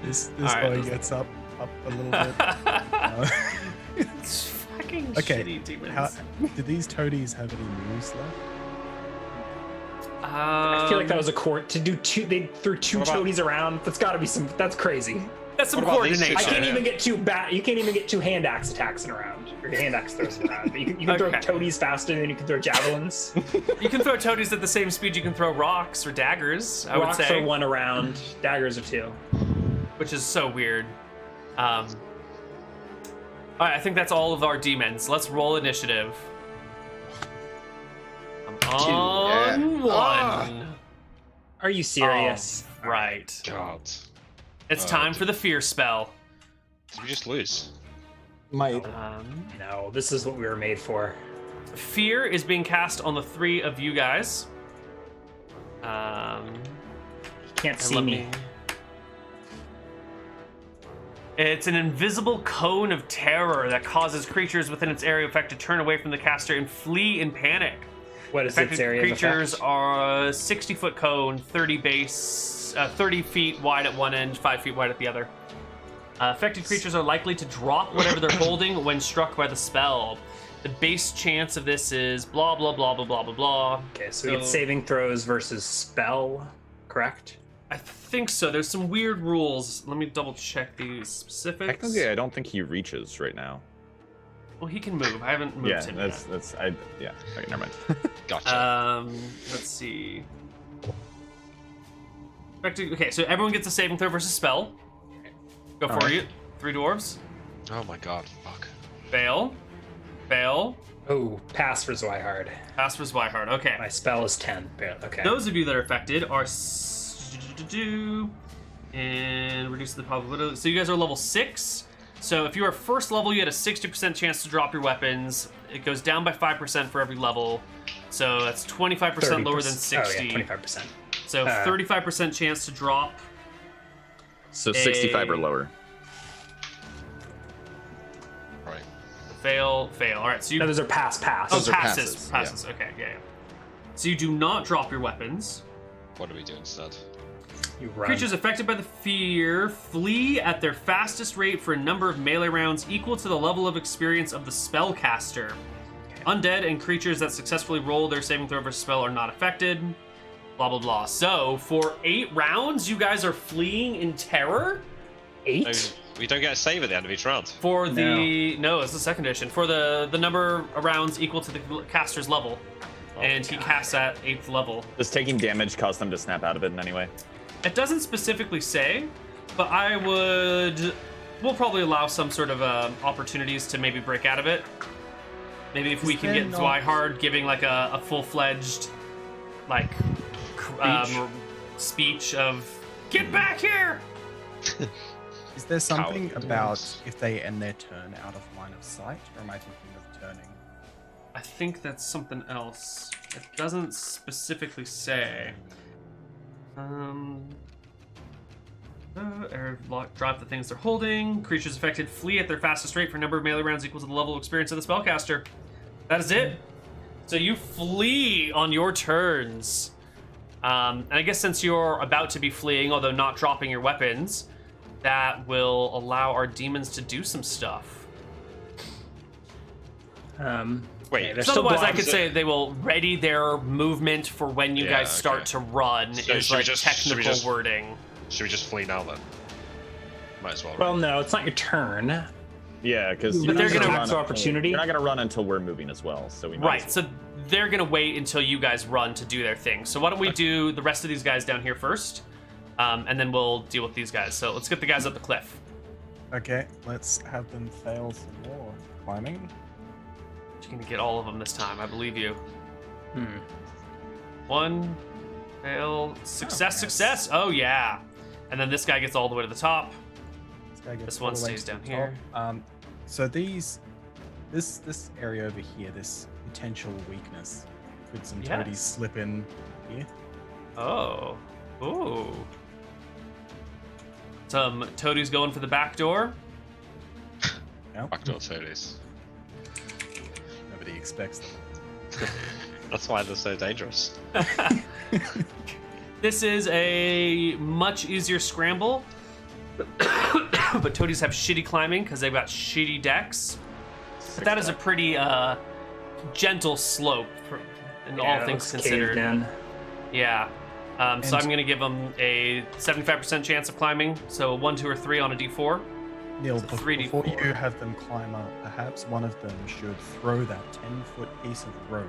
This All right, boy let's- gets up a little bit. It's fucking Okay, shitty demons. do these toadies have any moves left? I feel like that was a court to do 2. They threw 2 What about- toadies around. That's got to be some. That's crazy. That's some What about these two? coordination. I can't even get 2 You can't even get 2 hand axe attacks in a round. Or hand axe throws in a round. But you can throw Okay. toadies faster than you can throw javelins. You can throw toadies at the same speed you can throw rocks or daggers, I would Rocks say. are 1 a round. Daggers are 2. Which is so weird. All right, I think that's all of our demons. Let's roll initiative. I'm on 1. Are you serious? Right. God. It's time for the fear spell. Did we just lose? Might. No, this is what we were made for. Fear is being cast on the 3 of you guys. You can't And see let me. It's an invisible cone of terror that causes creatures within its area of effect to turn away from the caster and flee in panic. What is its Affected area of creatures effect? are a 60-foot cone, 30 feet wide at one end, 5 feet wide at the other. Affected creatures are likely to drop whatever they're holding when struck by the spell. The base chance of this is blah, blah, blah, blah, blah, blah, blah. Okay, so we get saving throws versus spell, correct? I think so. There's some weird rules. Let me double check these specifics. Technically, I don't think he reaches right now. Well, he can move. I haven't moved Yeah, him that's yet. yeah. Okay, never mind. Gotcha. Let's see. Okay, so everyone gets a saving throw versus spell. Go for Alright. it. 3 dwarves. Oh my god, fuck. Fail. Fail. Oh, pass for Zweihaard. Pass for Zweihaard. Okay. My spell is 10. Okay. Those of you that are affected are and reduce the probability. So you guys are level 6. So if you are first level, you had a 60% chance to drop your weapons. It goes down by 5% for every level. So that's 25% lower than 60. Oh, yeah, 25%. So 35% chance to drop. So 65 or lower. Right. Fail. All right. So you No, those are pass. Oh, Those are passes. passes, Okay, yeah. So you do not drop your weapons. What do we do instead? You run. Creatures affected by the fear flee at their fastest rate for a number of melee rounds equal to the level of experience of the spellcaster. Undead and creatures that successfully roll their saving throw versus spell are not affected. Blah, blah, blah. So, for 8 rounds, you guys are fleeing in terror? 8? We don't get a save at the end of each round. For the... No, it's the second edition. For the number of rounds equal to the caster's level. And he casts at 8th level. Does taking damage cause them to snap out of it in any way? It doesn't specifically say, but we'll probably allow some sort of opportunities to maybe break out of it. Maybe if we can get Zwihard giving like a full-fledged like speech of "Get back here!" Is there something about if they end their turn out of line of sight, or am I thinking of turning? I think that's something else. It doesn't specifically say. Drop the things they're holding. Creatures affected flee at their fastest rate for number of melee rounds equal to the level of experience of the spellcaster. That is it. So you flee on your turns. And I guess since you're about to be fleeing, although not dropping your weapons, that will allow our demons to do some stuff. Wait, they're So still otherwise, I blind. could say they will ready their movement for when you guys start to run. So is should we like just- should we technical just- wording. Should we just flee now then? Might as well. Well, no, it's not your turn. Yeah, because But they're gonna tax opportunity. You're not gonna run until we're moving as well. So we might Right, as well. so they're gonna wait until you guys run to do their thing. So why don't we do the rest of these guys down here first, and then we'll deal with these guys. So let's get the guys up the cliff. Okay, let's have them fail some more climbing. You're gonna get all of them this time, I believe you. Hmm. One, fail, success, yes. success. Oh yeah, and then this guy gets all the way to the top. This guy gets This one all the way stays to the down here. top. So this area over here, this potential weakness, could some Yes. toadies slip in here? Oh, ooh. Some toadies going for the back door. No, Backdoor toadies. nobody expects them. That's why they're so dangerous. This is a much easier scramble, but toadies have shitty climbing because they've got shitty decks. But that is a pretty gentle slope, in all things considered. In. Yeah. So I'm gonna give them a 75% chance of climbing. So 1, 2, or 3 on a D4. Neil, It's a 3D4. before you have them climb up, perhaps one of them should throw that 10-foot piece of rope.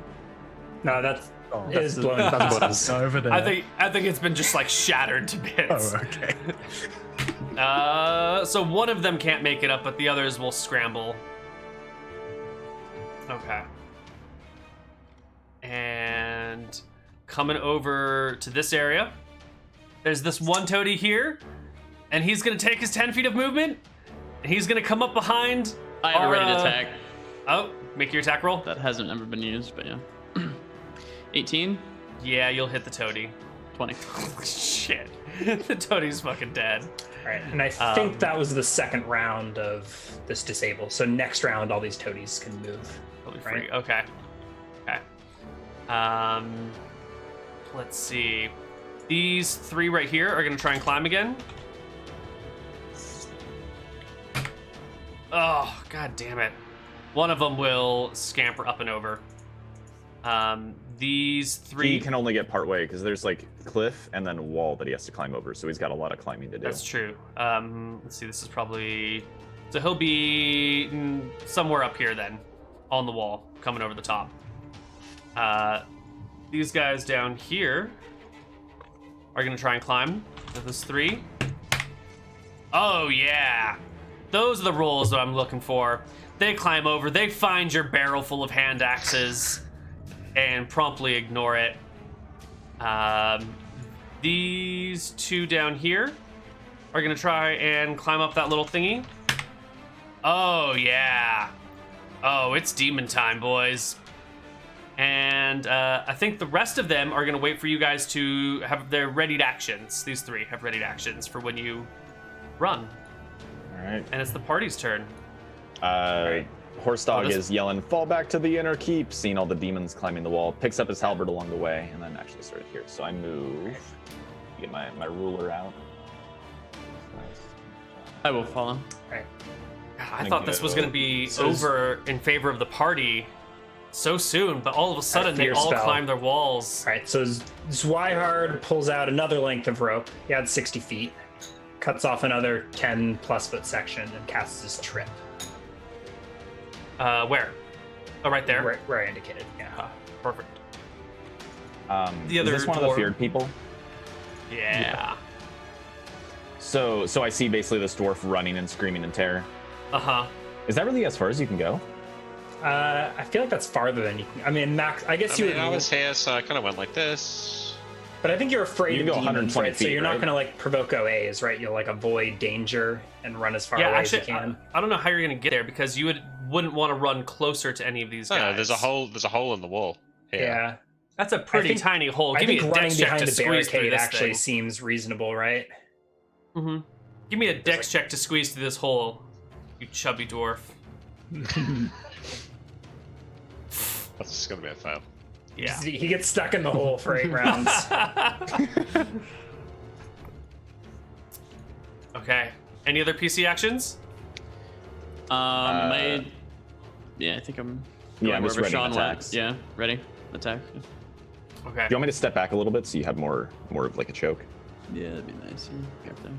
No, that's Oh, is blowing up buttons. over there. I think it's been just like shattered to bits. Oh, okay. So one of them can't make it up, but the others will scramble. Okay. And coming over to this area, there's this one toady here, and he's gonna take his 10 feet of movement. And he's gonna come up behind. I have a ready to attack. Oh, make your attack roll. That hasn't ever been used, but yeah. 18, Yeah, you'll hit the toady. 20. Shit, the toady's fucking dead. Right, and I think that was the second round of this disable. So next round, all these toadies can move. Totally Right. free. Okay. Okay. Let's see. These 3 right here are gonna try and climb again. Oh, god damn it. One of them will scamper up and over. These 3. He can only get part way because there's like cliff and then a wall that he has to climb over. So he's got a lot of climbing to do. That's true. Let's see. This is probably. So he'll be somewhere up here then, on the wall, coming over the top. These guys down here are gonna try and climb. So this 3. Oh yeah, those are the rolls that I'm looking for. They climb over. They find your barrel full of hand axes and promptly ignore it. These 2 down here are gonna try and climb up that little thingy. Oh yeah. Oh, it's demon time, boys. And I think the rest of them are gonna wait for you guys to have their readied actions. These 3 have readied actions for when you run. All right. And it's the party's turn. Horse dog Oh, this- is yelling, "Fall back to the inner keep!" Seeing all the demons climbing the wall, picks up his halberd along the way, and then actually started here. So I move. Get my ruler out. I will follow. Right. God, I thought this was gonna be over in favor of the party so soon, but all of a sudden they fear all spell. climb their walls. All right, so Zwihard pulls out another length of rope. He had 60 feet, cuts off another 10+ foot section, and casts his trip. Where? Oh, right there. Where I indicated. Yeah. Perfect. The other is this one of the dwarf- feared people? Yeah. So I see basically this dwarf running and screaming in terror. Uh-huh. Is that really as far as you can go? I feel like that's farther than you can. I mean, max. I guess I was here, so I kind of went like this. But I think you're afraid You of can go demons, 120 right? So feet, you're not right? going to like provoke OAs, right? You'll like avoid danger and run as far Yeah, away actually, as you can. I don't know how you're gonna get there because you wouldn't want to run closer to any of these guys. No, there's a hole. There's a hole in the wall. Here. Yeah. That's a pretty think- tiny hole. I Give me think a running dex check behind to the squeeze through barricade this actually thing. seems reasonable, right? Mm-hmm. Give me a dex check to squeeze through this hole, you chubby dwarf. That's gonna be a fail. Yeah. He gets stuck in the hole for 8 rounds. Okay. Any other PC actions? I think I'm. Yeah, I'm going just wherever ready Sean went. attacks. Yeah, ready. Attack. Okay. Do you want me to step back a little bit so you have more of like a choke? Yeah, that'd be nice. Yeah. Up there.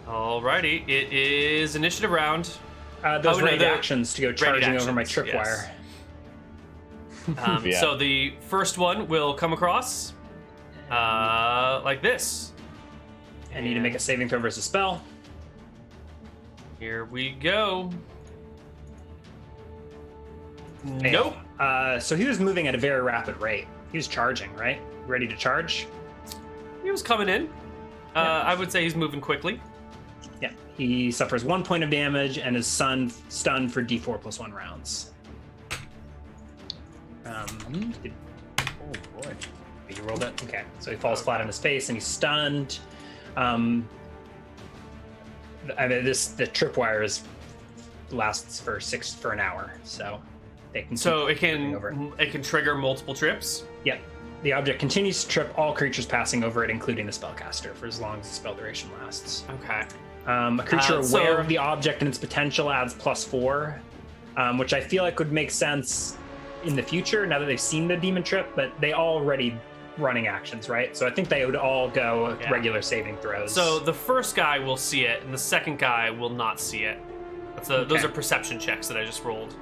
Alrighty. It is initiative round. Those no, raid they're actions to go charging over my actions, tripwire. yes. Yeah. So the first one will come across like this. I need to make a saving throw versus spell. Here we go. Fail. Nope. So he was moving at a very rapid rate. He was charging, right? Ready to charge? He was coming in. I would say he's moving quickly. Yeah. He suffers 1 point of damage and is stunned for d4 plus 1 rounds. Did Oh boy. you rolled it? Okay. So he falls flat on his face and he's stunned. I mean, the tripwire lasts for an hour, so they can. So keep moving over. it can trigger multiple trips. Yep. The object continues to trip all creatures passing over it, including the spellcaster, for as long as the spell duration lasts. Okay. A creature So- aware of the object and its potential adds +4, which I feel like would make sense in the future now that they've seen the demon trip, but they already running actions, right? So I think they would all go Yeah. regular saving throws. So the first guy will see it, and the second guy will not see it. Those Okay. are perception checks that I just rolled.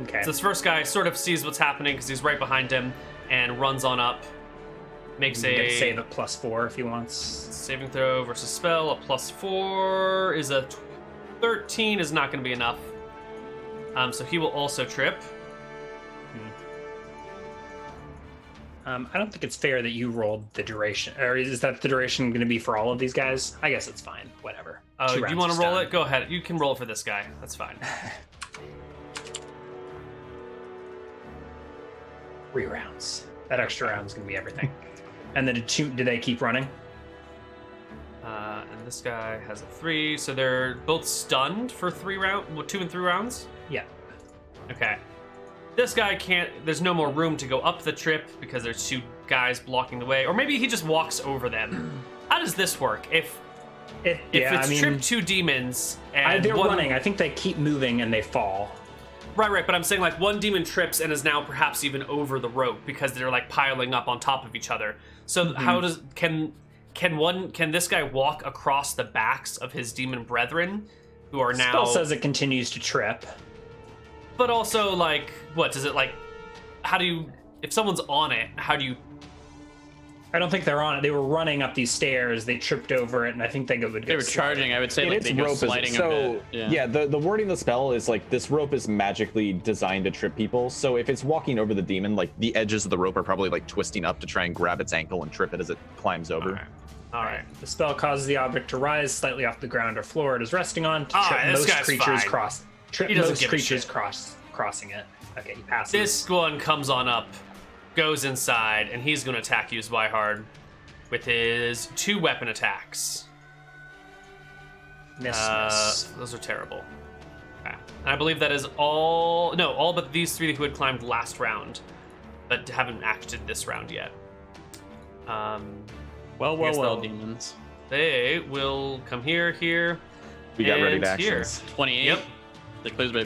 okay. So this first guy sort of sees what's happening because he's right behind him and runs on up. Makes You can a save at +4 if he wants. saving throw versus spell. A +4 is a 13 is not going to be enough. So he will also trip. I don't think it's fair that you rolled the duration, or is that the duration going to be for all of these guys? I guess it's fine. Whatever. Oh, 2 you rounds want is to roll done. it? Go ahead. You can roll it for this guy. That's fine. 3 rounds. That extra round is going to be everything. And then do they keep running? And this guy has a 3, so they're both stunned for 2 and 3 rounds. Yeah. Okay. This guy can't. There's no more room to go up the trip because there's 2 guys blocking the way, or maybe he just walks over them. How does this work? If it's trip 2 demons and they're one, running. I think they keep moving and they fall. Right. But I'm saying like one demon trips and is now perhaps even over the rope because they're like piling up on top of each other. So how does can this guy walk across the backs of his demon brethren who are now? Spell says it continues to trip. But also like what does it like? How do you if someone's on it? How do you? I don't think they're on it. They were running up these stairs. They tripped over it, and I think they would. They were charging. I would say And like its they go rope is sliding a so bit. yeah. The wording of the spell is like this rope is magically designed to trip people. So if it's walking over the demon, like the edges of the rope are probably like twisting up to try and grab its ankle and trip it as it climbs over. All right. The spell causes the object to rise slightly off the ground or floor it is resting on to All trip right, this most guy's creatures fine. trip He doesn't most give a creatures shit. crossing it. Okay, he passes. This one comes on up, goes inside, and he's going to attack you, Zweihaard, with his 2 weapon attacks. miss. Those are terrible. Okay. And I believe that is all but these 3 who had climbed last round, but haven't acted this round yet. Well, guess they'll- demons. They will come here, We got ready and to here. actions. 28. Yep. That clears by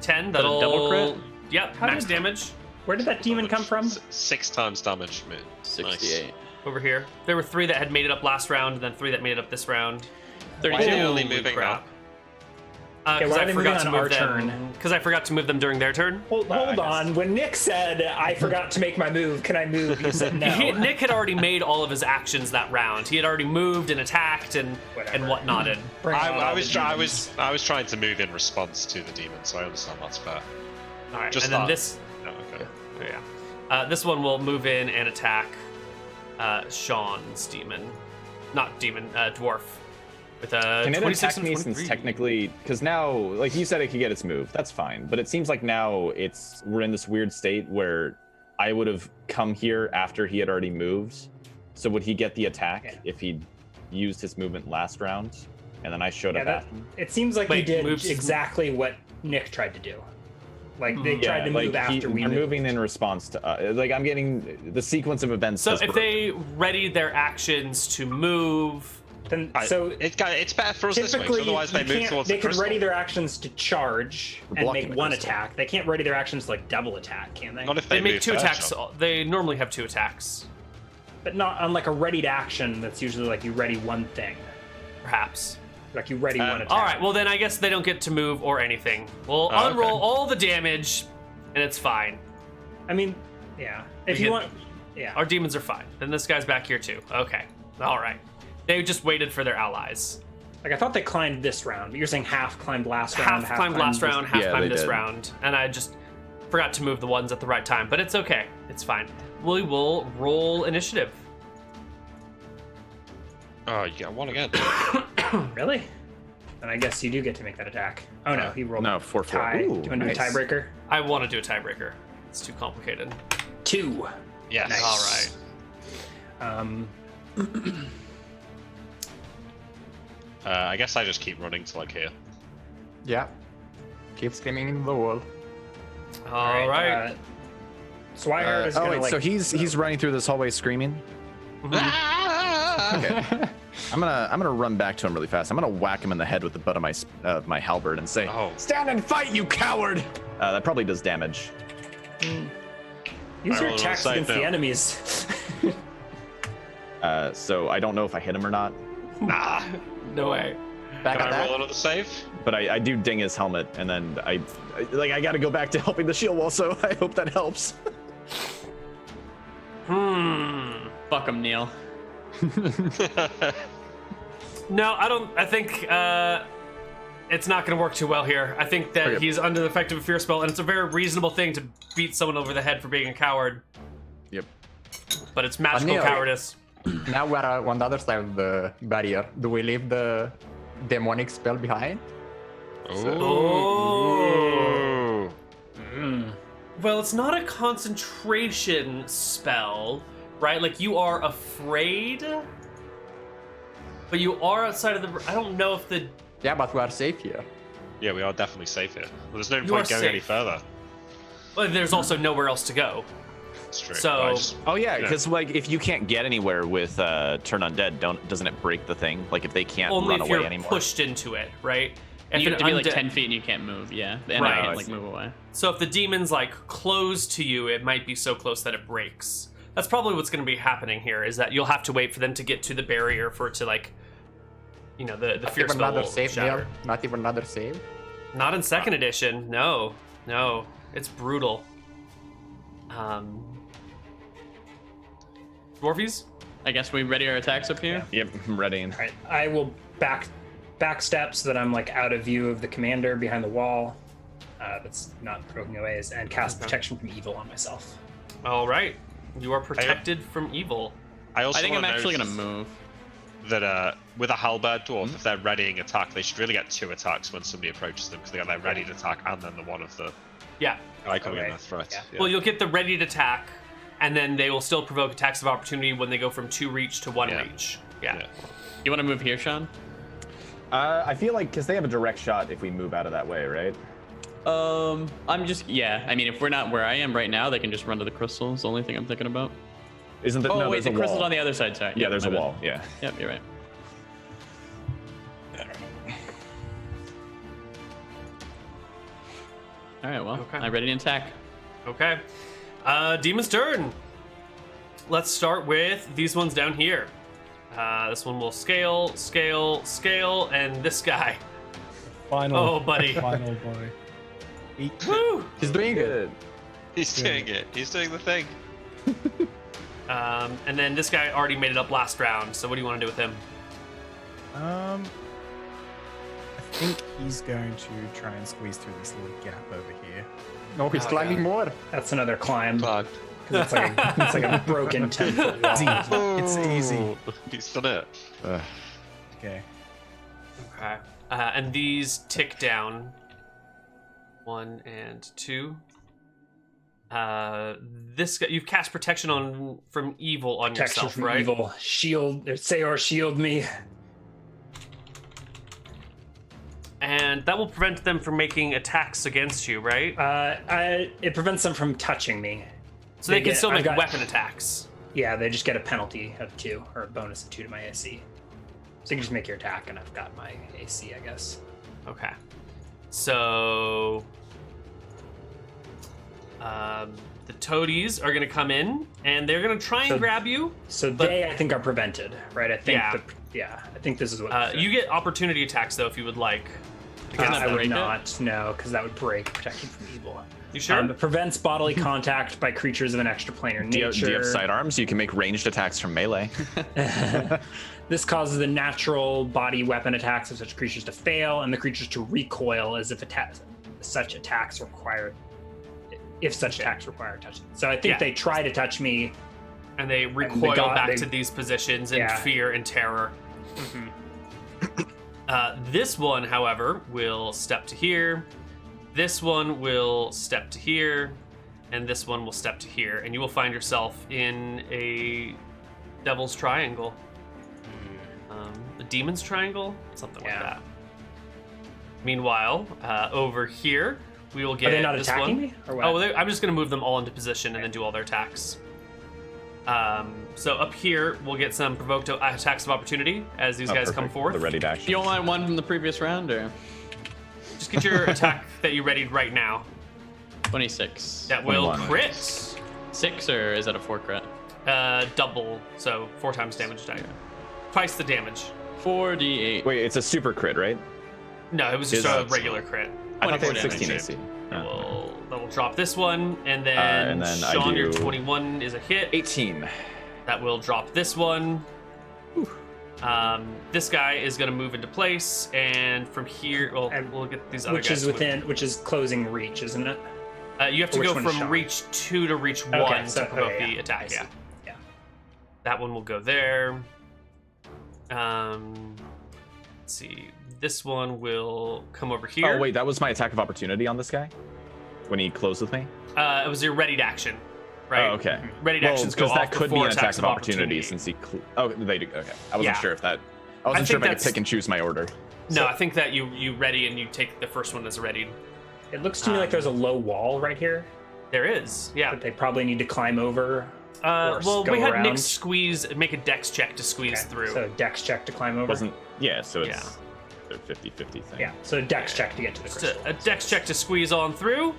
10. a That'll double crit? Yep, How max did- damage. Where did that demon come from? 6 times damage. Man. 68. Over here. There were 3 that had made it up last round, and then 3 that made it up this round. Why are they only Holy moving crap. Okay, Because why are I they moving forgot to on move our them. turn? Because I forgot to move them during their turn. Hold on. When Nick said, I forgot to make my move, can I move? You said no. Nick had already made all of his actions that round. He had already moved and attacked and whatnot. And Bring on I all was the I demons. was trying to move in response to the demon, so I understand that's fair. all right, Just and then not- this. No, okay. Yeah. This one will move in and attack Sean's demon, not demon, dwarf, with a Can it 26 attack and me 23. since technically, because now, like you said, it could get its move. That's fine, but it seems like now we're in this weird state where I would have come here after he had already moved. So would he get the attack if he'd used his movement last round, and then I showed up after? It seems like Wait, he did moves- exactly what Nick tried to do. Like they tried to like move after we they're moved. moving in response to like I'm getting the sequence of events. So has if broken. they ready their actions to move, Then, I- so it's better for us this way, 'cause typically otherwise they you move can't- towards they the can crystal. ready their actions to charge and blocking make the one crystal. attack. They can't ready their actions to like double attack, can they? Not if they make move 2 first, attacks. Sean. They normally have 2 attacks, But not on like a readied action. That's usually like you ready one thing. perhaps. Like you ready one attack. All right. Well, then I guess they don't get to move or anything. We'll Oh, unroll okay. all the damage, and it's fine. I mean, yeah. If We you get- want, yeah. Our demons are fine. Then this guy's back here too. Okay. All right. They just waited for their allies. Like I thought they climbed this round, but you're saying half climbed last round, Half climbed last this- round, half Yeah, climbed they this did. round, and I just forgot to move the ones at the right time. But it's okay. It's fine. We will roll initiative. Oh, you get one again. Really? Then I guess you do get to make that attack. Oh no, he rolled no, 4-4. tie. Ooh, Do you want to do a nice. tiebreaker? I want to do a tiebreaker. It's too complicated. 2. Yes. Nice. All right. I guess I just keep running till like here. Yeah. Keep screaming in the wall. All right. Swihard is Oh gonna wait, like. so he's running through this hallway screaming. Okay. I'm gonna run back to him really fast. I'm gonna whack him in the head with the butt of my halberd and say, Oh. "Stand and fight, you coward!" That probably does damage. Use your roll attacks save against the now. enemies. So I don't know if I hit him or not, No way. Back Can I attack. roll another save? but I do ding his helmet, and then I gotta go back to helping the shield wall. So I hope that helps. Fuck him, Neal. No, I don't. I think it's not going to work too well here. I think that Okay. he's under the effect of a fear spell, and it's a very reasonable thing to beat someone over the head for being a coward. Yep. But it's magical Neal. cowardice. Now we're on the other side of the barrier. Do we leave the demonic spell behind? Oh. Ooh. Well, it's not a concentration spell, right? Like you are afraid, but you are outside of the. I don't know if the. Yeah, but we are safe here. Yeah, we are definitely safe here. Well, there's no You point are going any safe. further. Well, there's also nowhere else to go. It's true. So- But I just- Oh yeah, Yeah. because like if you can't get anywhere with Turn Undead, doesn't it break the thing? Like if they can't Only run if away you're anymore. pushed into it, right? If You an have to be like undead- 10 feet and you can't move, yeah. And Right. I can't like move away. So if the demon's like close to you, it might be so close that it breaks. That's probably what's going to be happening here. Is that you'll have to wait for them to get to the barrier for it to like, the fear Even spell another will save, shatter. Neal. Not even another save. Not in second edition. No, it's brutal. Dwarfies? I guess we ready our attacks up here? Yep, I'm ready. All right, I will back step so that I'm like out of view of the commander behind the wall. That's not provoking away, and cast protection from evil on myself. All right, you are protected from evil. I also I think I'm wanna actually note gonna move. that with a halberd dwarf, if they're readying attack, they should really get 2 attacks when somebody approaches them because they got their readied attack and then the one of the Yeah. guy coming in Okay. their threat. Yeah. Yeah. Well, you'll get the ready to attack, and then they will still provoke attacks of opportunity when they go from 2 reach to 1 Yeah. reach. Yeah. Yeah. You want to move here, Sean? I feel like because they have a direct shot if we move out of that way, right? I'm just, yeah. I mean, if we're not where I am right now, they can just run to the crystals. The only thing I'm thinking about. Isn't there? Oh, no, wait, there's the a crystal's wall. on the other side. Sorry. Yeah, there's a my bad. wall. Yeah. Yep, you're right. All right, well, Okay. I'm ready to attack. Okay. Demon's turn. Let's start with these ones down here. This one will scale, and this guy. Final. Oh, buddy. Final boy. Woo! He's doing good. He's doing it. He's doing the thing. And then this guy already made it up last round. So what do you want to do with him? I think he's going to try and squeeze through this little gap over here. No, he's climbing more. That's another climb. Clogged. 'Cause it's like a broken 10-foot wall. It's easy. He's done it. Okay. Okay. And these tick down. 1 and 2. This guy, you've cast protection from evil on Protection yourself, from right? evil. Shield. Sayor, shield me. And that will prevent them from making attacks against you, right? It prevents them from touching me. So they can get- still I've make got- weapon attacks. Yeah, they just get a penalty of 2 or a bonus of 2 to my AC. So you can just make your attack, and I've got my AC, I guess. Okay. So the toadies are going to come in, and they're going to try and So- grab you. So But- they, I think, are prevented, right? I think. Yeah. I think this is what. You get opportunity attacks, though, if you would like. I would break it? not. No, because that would break protection from evil. You sure? It prevents bodily contact by creatures of an extraplanar Do you nature. have sidearms? You can make ranged attacks from melee. This causes the natural body weapon attacks of such creatures to fail, and the creatures to recoil as if such attacks require. If such attacks require touching. So I think Yeah. they try to touch me. And they recoil back they- to these positions in Yeah. fear and terror. This one, however, will step to here. This one will step to here. And this one will step to here. And you will find yourself in a devil's triangle. A demon's triangle? Something like Yeah. that. Meanwhile, over here, we will get Are they not this attacking one. me, or what? Oh, I'm just going to move them all into position and then do all their attacks. So up here, we'll get some provoked attacks of opportunity as these guys come Perfect. forth. The ready to action. You don't want one from the previous round, or Just get your attack that you readied right now. 26? That will 21. crit. 6, or is that a 4 crit? Double, so 4 times damage die. Twice the damage. 4d8. Wait, it's a super crit, right? No, it was just Is a that- regular crit. I thought they had 24 16 damage. AC. That Yeah. will drop this one, and then, And then I Sean, your do- 21 is a hit. 18. That will drop this one. This guy is going to move into place, and from here, well, And we'll get these other which guys. is which is closing reach, isn't it? You have to Which go one is from Sean? reach 2 to reach 1 Okay, to provoke the I attack. see. Yeah. Yeah. That one will go there. Let's see. This one will come over here. Oh, wait, that was my attack of opportunity on this guy? When he closed with me? It was your readied action, right? Oh, okay. Readied actions go because off that could be before an attack attacks of opportunity since he. Oh, they do. Okay, I wasn't Yeah. sure if that. I wasn't sure think if I could that's- pick and choose my order. No, I think that you ready and you take the first one as readied. It looks to me like there's a low wall right here There is, yeah. that they probably need to climb over. or Well, go we had around. Nick make a dex check to squeeze Okay, through. So dex check to climb over. Wasn't. Yeah, so it's a 50-50 thing. Yeah. So dex check to get to the Just crystal. a dex check to squeeze on through.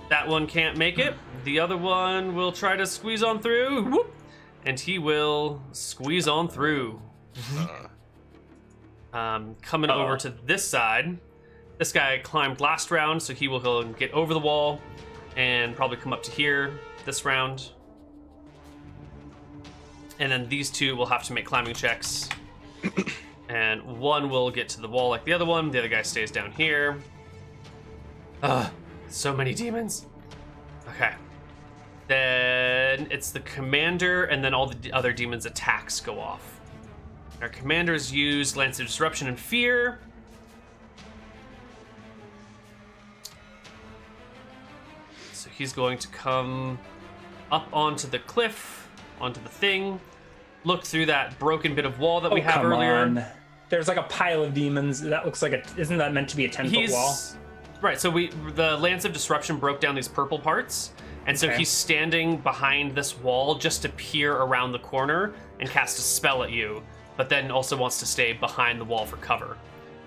That one can't make it. The other one will try to squeeze on through. Whoop. And he will squeeze on through. Coming over to this side. This guy climbed last round, so he will go and get over the wall and probably come up to here this round. And then these two will have to make climbing checks. And one will get to the wall like the other one. The other guy stays down here. So many demons. Okay. Then it's the commander, and then all the other demons' attacks go off. Our commanders use Lance of Disruption and Fear. So he's going to come up onto the cliff, onto the thing, look through that broken bit of wall that we have come earlier. on. There's like a pile of demons. That looks like isn't that meant to be a 10-foot wall? Right, so the Lance of Disruption broke down these purple parts, and so Okay. he's standing behind this wall just to peer around the corner and cast a spell at you, but then also wants to stay behind the wall for cover.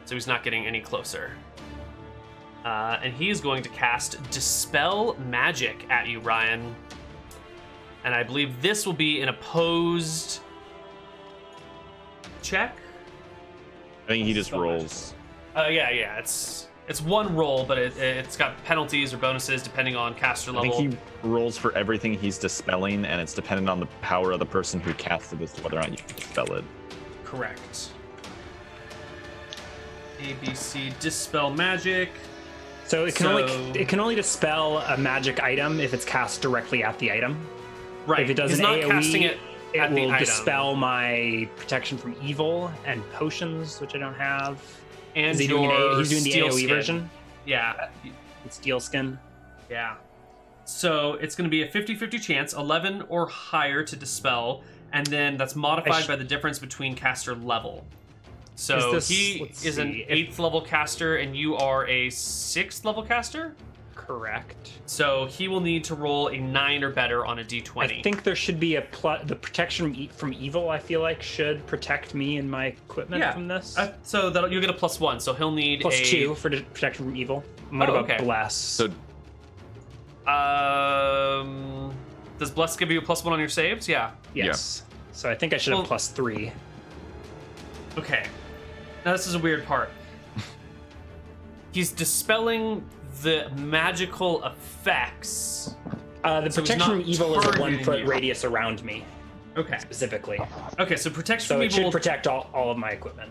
So he's not getting any closer. And he's going to cast Dispel Magic at you, Ryan. And I believe this will be an opposed check. I think he just rolls. Yeah. It's one roll, but it's got penalties or bonuses depending on caster I level. think he rolls for everything he's dispelling, and it's dependent on the power of the person who casted this, whether or not you can dispel it. Correct. ABC dispel magic. So it can only dispel a magic item if it's cast directly at the item. Right. If it does He's an not AoE, casting it at the will item. dispel my protection from evil and potions, which I don't have. And Is he doing he's doing the steel AoE skin. version? Yeah. It's steel skin. Yeah. So it's going to be a 50-50 chance, 11 or higher to dispel, and then that's modified by the difference between caster level. So let's he is an see, 8th level caster, and you are a 6th level caster? Correct. So he will need to roll a 9 or better on a d20. I think there should be the protection from evil. I feel like should protect me and my equipment from this. So you'll get a +1. So he'll need +2 for protection from evil. What about okay. bless? So does bless give you a +1 on your saves? Yeah. Yes. So I think I should have +3. Okay. Now this is a weird part. He's dispelling the magical effects. The So he's protection from not evil is a targeting 1 foot you. radius around me, Okay. specifically. Okay, so protection So from it evil. should protect all of my equipment.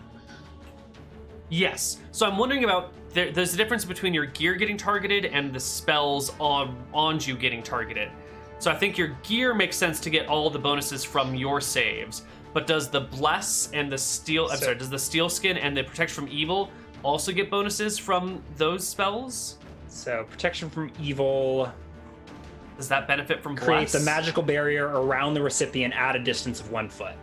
Yes. So I'm wondering about there's a difference between your gear getting targeted and the spells on you getting targeted. So I think your gear makes sense to get all the bonuses from your saves. But does the bless and the steel does the steel skin and the protection from evil also get bonuses from those spells? So protection from evil Does that benefit from creates bless? a magical barrier around the recipient at a distance of 1 foot.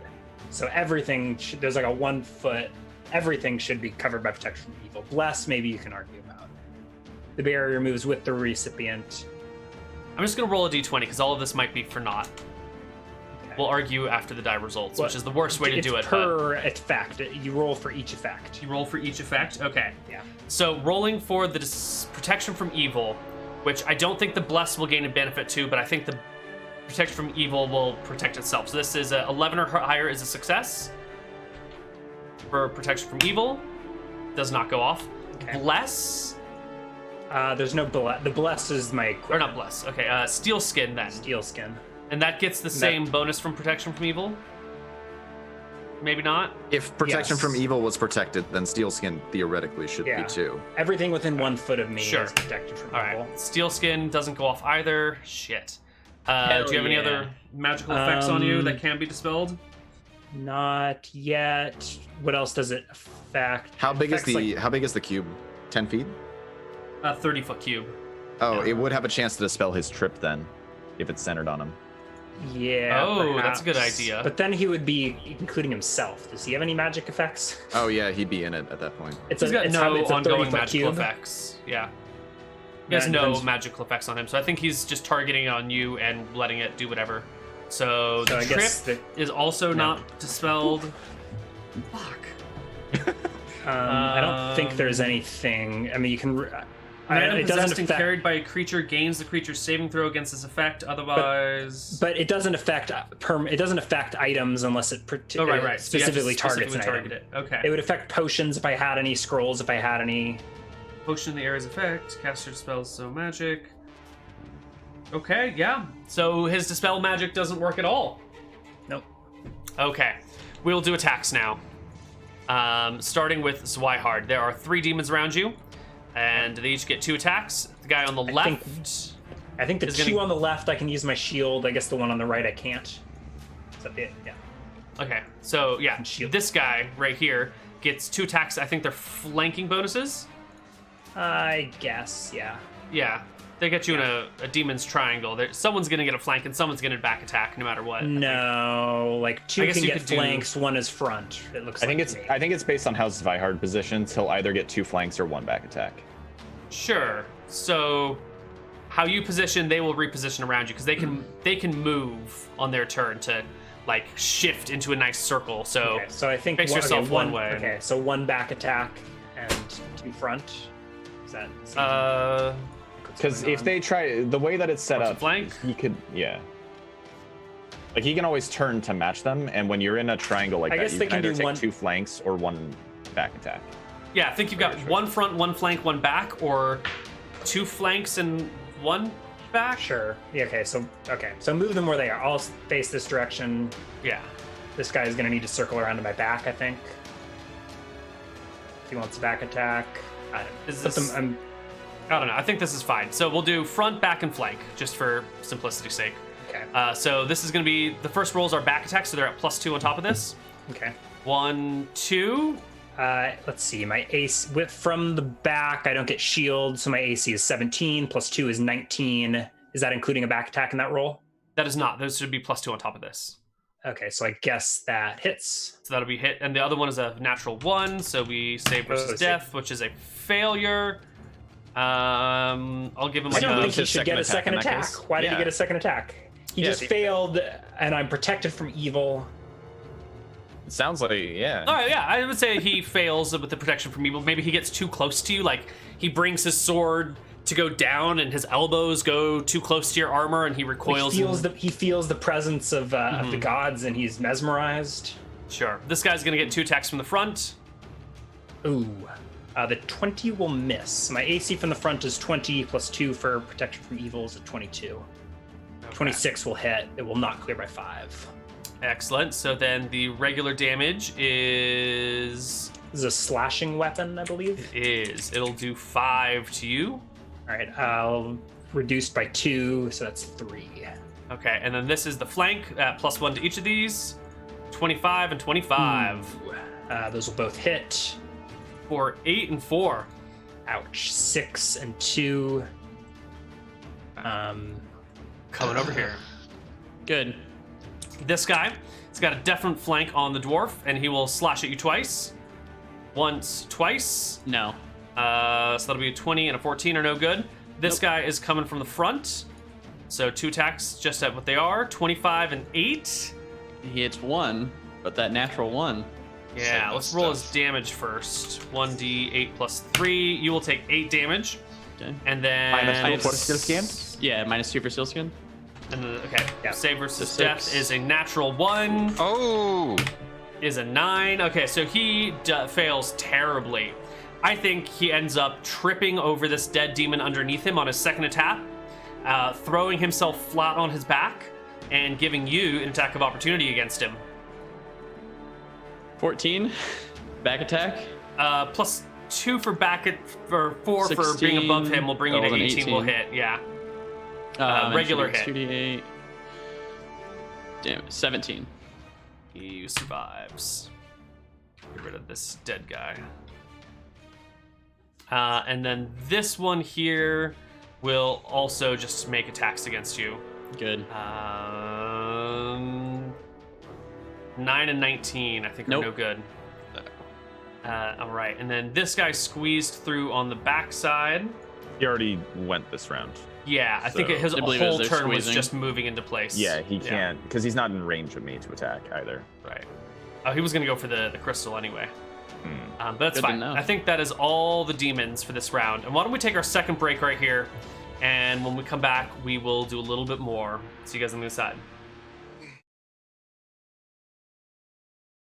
So everything there's like a 1 foot. Everything should be covered by protection from evil. Bless, maybe you can argue about. The barrier moves with the recipient. I'm just gonna roll a d20 because all of this might be for naught. Okay. We'll argue after the die results, Well, which is the worst way to it's do it. per effect. You roll for each effect. But you roll for each effect. Okay. Yeah. So rolling for the protection from evil, which I don't think the bless will gain a benefit to, but I think the protection from evil will protect itself. So this is a 11 or higher is a success. For protection from evil, does not go off. Okay. Bless, There's no bless. The bless is my or equipment. not bless. Okay, steel skin then, Steel skin. and that gets the same bonus from protection from evil. Maybe not. if protection Yes. from evil was protected, then steel skin theoretically should Yeah. be too. Everything within 1 foot of me Sure. is protected from All evil. right, steel skin doesn't go off either. Shit. Do you have any yeah. other magical effects on you that can be dispelled? Not yet. What else does it affect? How big is Affects, how big is the cube? 10 feet? A 30-foot cube. Oh, it would have a chance to dispel his trip then, if it's centered on him. Yeah. Oh, that's a good perhaps. idea. But then he would be including himself. Does he have any magic effects? Oh yeah, he'd be in it at that point. It's He's got it's no it's a ongoing 30-foot magical cube. effects. Yeah. He has Yeah, it no depends. magical effects on him, so I think he's just targeting on you and letting it do whatever. So the I trip guess is also not dispelled. Fuck. I don't think there's anything. I mean, you can. Random it doesn't possessed and affect. carried by a creature gains the creature's saving throw against this effect. Otherwise, But it doesn't affect It doesn't affect items unless it oh right. So you have to specifically targets an target item. it. Okay. It would affect potions if I had any, scrolls if I had any. Potion in the area's effect. Caster spells so magic. Okay, yeah. So his dispel magic doesn't work at all. Nope. Okay, we'll do attacks now. Starting with Zweihaard. There are 3 demons around you, and they each get 2 attacks. The guy on the left. I think the is 2 gonna- on the left I can use my shield. I guess the one on the right I can't. Is that it? Yeah. Okay, so yeah, And shield. this guy right here gets 2 attacks. I think they're flanking bonuses. I guess. Yeah. Yeah, they get you in a demon's triangle. Someone's gonna get a flank and someone's gonna back attack no matter what. No, like 2 guess can you get could do- flanks. 1 is front. It looks. I think like it's to me. I think it's based on how Zweihaard positions. He'll either get 2 flanks or 1 back attack. Sure. So, how you position, they will reposition around you because they can move on their turn to like shift into a nice circle. So, Okay, so I think face yourself one way. Okay, so 1 back attack and 2 front. Is that? Because if they try the way that it's set What's a up, flank? he could like he can always turn to match them, and when you're in a triangle like I that, guess you they can can either do take one- 2 flanks or 1 back attack. Yeah, I think you've got one front, one flank, one back, or 2 flanks and 1 back. Sure. Yeah, okay, so move them where they are. I'll face this direction. Yeah. This guy is going to need to circle around to my back, I think. If he wants a back attack. I don't know. I think this is fine. So we'll do front, back, and flank, just for simplicity's sake. Okay. So this is going to be, the first rolls are back attacks, so they're at +2 on top of this. Okay. 1, 2. Let's see. My AC from the back, I don't get shield, so my AC is 17. +2 is 19. Is that including a back attack in that roll? That is not. Those should be +2 on top of this. Okay, so I guess that hits. So that'll be hit, and the other one is a natural 1. So we save versus death, which is a failure. I'll give him. I don't think he his should get a second attack. Why did he get a second attack? He just failed, and I'm protected from evil. It sounds like, yeah. All right, yeah, I would say he fails with the protection from evil. Maybe he gets too close to you, like he brings his sword to go down, and his elbows go too close to your armor, and he recoils. He feels the presence of the gods, and he's mesmerized. Sure. This guy's gonna get 2 attacks from the front. Ooh. The 20 will miss. My AC from the front is 20 +2 for protection from evil is a 22. Okay. 26 will hit. It will not clear by 5. Excellent. So then the regular damage is... This is a slashing weapon, I believe. It is. It'll do 5 to you. All right. I'll reduce by 2, so that's 3. Okay, and then this is the flank, +1 to each of these. 25 and 25. Those will both hit. For 8 and 4. Ouch. 6 and 2. Coming over here. Good. This guy, he's got a definite flank on the dwarf, and he will slash at you twice. Once, twice. No. So that'll be a 20 and a 14 are no good. This guy is coming from the front. So 2 attacks just at what they are. 25 and 8. He hits 1, but that natural 1. Yeah, let's roll his damage first. 1d8 + 3. You will take 8 damage. Okay. And then... -2 for steel skin? Yeah, -2 for steel skin. And okay, yeah. Save versus So death 6. is a natural 1. Oh! Is a 9. Okay, so he fails terribly. I think he ends up tripping over this dead demon underneath him on his second attack, throwing himself flat on his back, and giving you an attack of opportunity against him. 14. Back attack. +2 for back for 4 for being above him will bring you to 18. Will hit, yeah. Regular hit. 2d8. Damn it, 17. He survives. Get rid of this dead guy. And then this one here will also just make attacks against you. Good. 9 and 19, I think, are no good. All right, and then this guy squeezed through on the backside. He already went this round. Yeah, I think his whole turn was just moving into place. Yeah, he can't, because he's not in range of me to attack either. Right. He was going to go for the crystal anyway. But that's Good to fine. know. I think that is all the demons for this round. And why don't we take our second break right here, and when we come back, we will do a little bit more. See you guys on the other side.